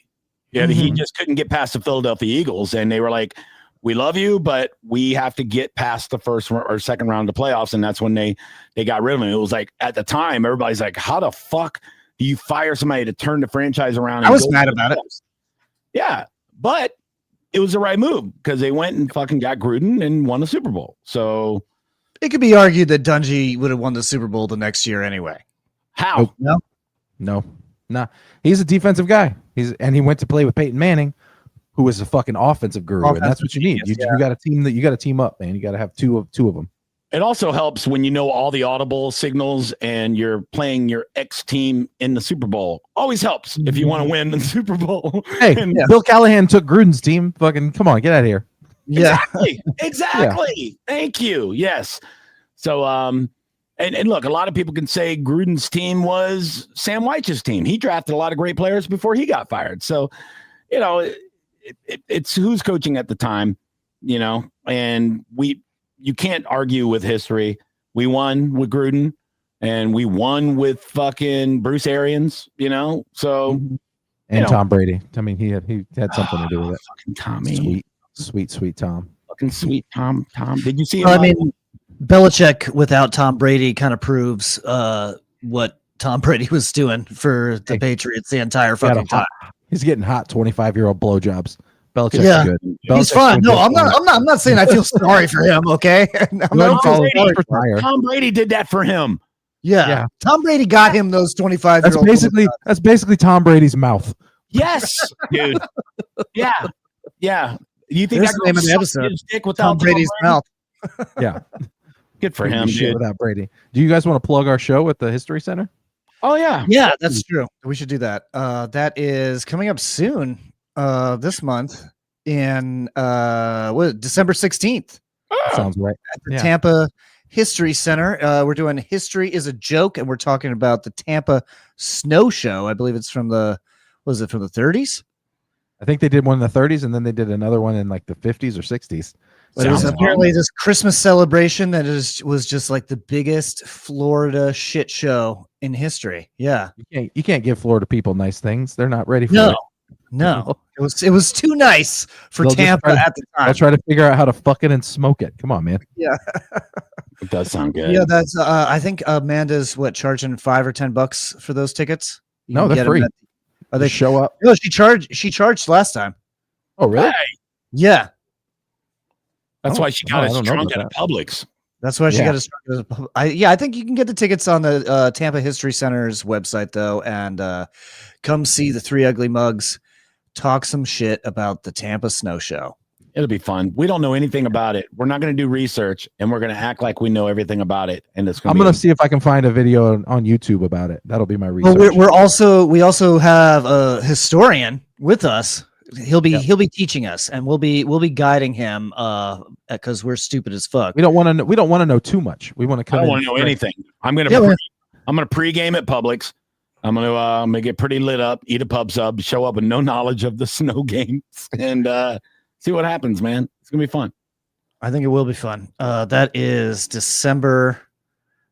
Yeah, he just couldn't get past the Philadelphia Eagles, and they were like, "We love you, but we have to get past the first or second round of the playoffs," and that's when they got rid of him. It was like at the time, everybody's like, "How the fuck do you fire somebody to turn the franchise around?" I was mad about it. Yeah, but it was the right move because they went and fucking got Gruden and won the Super Bowl. So it could be argued that Dungy would have won the Super Bowl the next year anyway. How? No. He's a defensive guy. He went to play with Peyton Manning, who is a fucking offensive guru, and that's what you need. You got a team that you got to team up, man. You got to have two of them. It also helps when you know all the audible signals and you're playing your ex team in the Super Bowl. Always helps if you want to win the Super Bowl. Hey, Bill Callahan took Gruden's team. Fucking come on, get out of here. Yeah, exactly. Yeah. Thank you. Yes. So, and look, a lot of people can say Gruden's team was Sam Weich's team. He drafted a lot of great players before he got fired. So, it's who's coaching at the time, and you can't argue with history. We won with Gruden and we won with fucking Bruce Arians, so. And Tom Brady. I mean, he had something to do with it. Fucking Tommy. Sweet Tom. Fucking sweet Tom. Did you see him? I mean, Belichick without Tom Brady kind of proves what Tom Brady was doing for the Patriots the entire fucking time. He's getting hot 25-year-old blowjobs. Belichick's good. He's fine. No, I'm not saying I feel sorry for him. Okay, Tom Brady did that for him. Yeah. Tom Brady got him those 25. That's basically Tom Brady's mouth. Yes, dude. Yeah. You think that's the name of the episode? Tom Brady's mouth. Yeah. Good for him, dude. Without Brady. Do you guys want to plug our show at the History Center? Oh yeah. Yeah, that's true. We should do that. That is coming up soon. This month in December 16th. Sounds right. At the Tampa History Center. We're doing History is a Joke, and we're talking about the Tampa Snow Show. I believe it's from the 30s? I think they did one in the 30s, and then they did another one in like the 50s or 60s. But it was apparently this Christmas celebration that was just like the biggest Florida shit show in history. Yeah. You can't give Florida people nice things. They're not ready for it. No, it was too nice for Tampa at the time. I'll try to figure out how to fuck it and smoke it. Come on, man. Yeah, it does sound good. Yeah, that's. I think Amanda's charging $5 or $10 for those tickets. No, they're free. They show up? No, she charged last time. Oh, really? Hey. Yeah, that's why she got us drunk at Publix. That's why she got us drunk. I think you can get the tickets on the Tampa History Center's website though, and come see the Three Ugly Mugs. Talk some shit about the Tampa Snow Show. It'll be fun. We don't know anything about it. We're not going to do research, and we're going to act like we know everything about it. And I'm going to see if I can find a video on YouTube about it. That'll be my research. Well, we also have a historian with us. He'll be teaching us, and we'll be guiding him because we're stupid as fuck. We don't want to know too much. We want to come. I don't want to know anything. I'm going to pregame at Publix. I'm gonna get pretty lit up, eat a pub sub, show up with no knowledge of the snow games, and see what happens, man. It's gonna be fun. I think it will be fun. That is December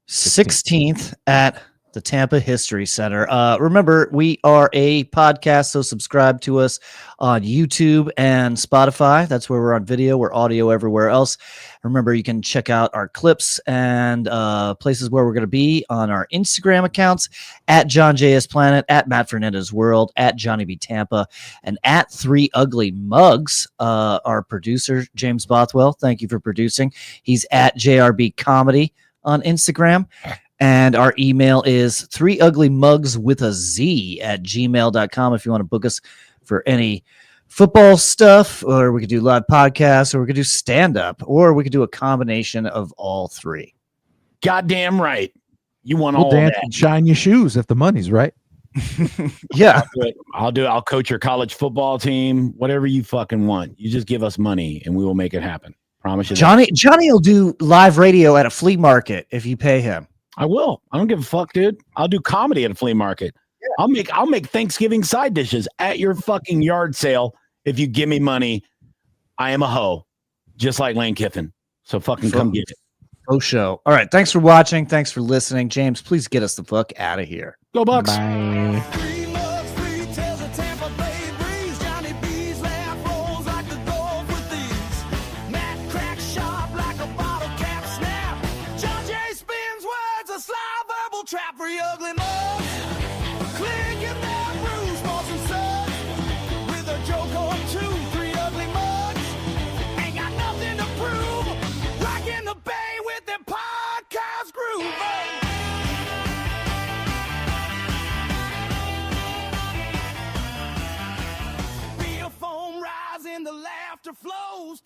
16th at the Tampa History Center. Remember, we are a podcast, so subscribe to us on YouTube and Spotify. That's where we're on video. We're audio everywhere else. Remember, you can check out our clips and places where we're going to be on our Instagram accounts at John JS Planet, at Matt Fernandez World, at Johnny B Tampa, and at Three Ugly Mugs. Our producer, James Bothwell, thank you for producing. He's at JRB Comedy on Instagram. And our email is threeuglymugs@gmail.com if you want to book us for any football stuff, or we could do live podcasts, or we could do stand-up, or we could do a combination of all three. Goddamn right. You want we'll all dance that. And shine your shoes if the money's right. Yeah. I'll do it. I'll coach your college football team, whatever you fucking want. You just give us money and we will make it happen. Promise you that. Johnny will do live radio at a flea market if you pay him. I will. I don't give a fuck, dude. I'll do comedy at a flea market. Yeah. I'll make Thanksgiving side dishes at your fucking yard sale if you give me money. I am a hoe, just like Lane Kiffin. So fucking come get it. Oh, show. All right. Thanks for watching. Thanks for listening. James, please get us the fuck out of here. Go Bucs. Bye. Three mugs, three tales of Tampa Bay breeze. Johnny B's laugh rolls like the Gulf with these. Matt cracks sharp like a bottle cap snap. John J spins words, a sly verbal trap. Three ugly mugs, clicking their brews, balls and suds. With a joke or two, three ugly mugs. and the laughter flows.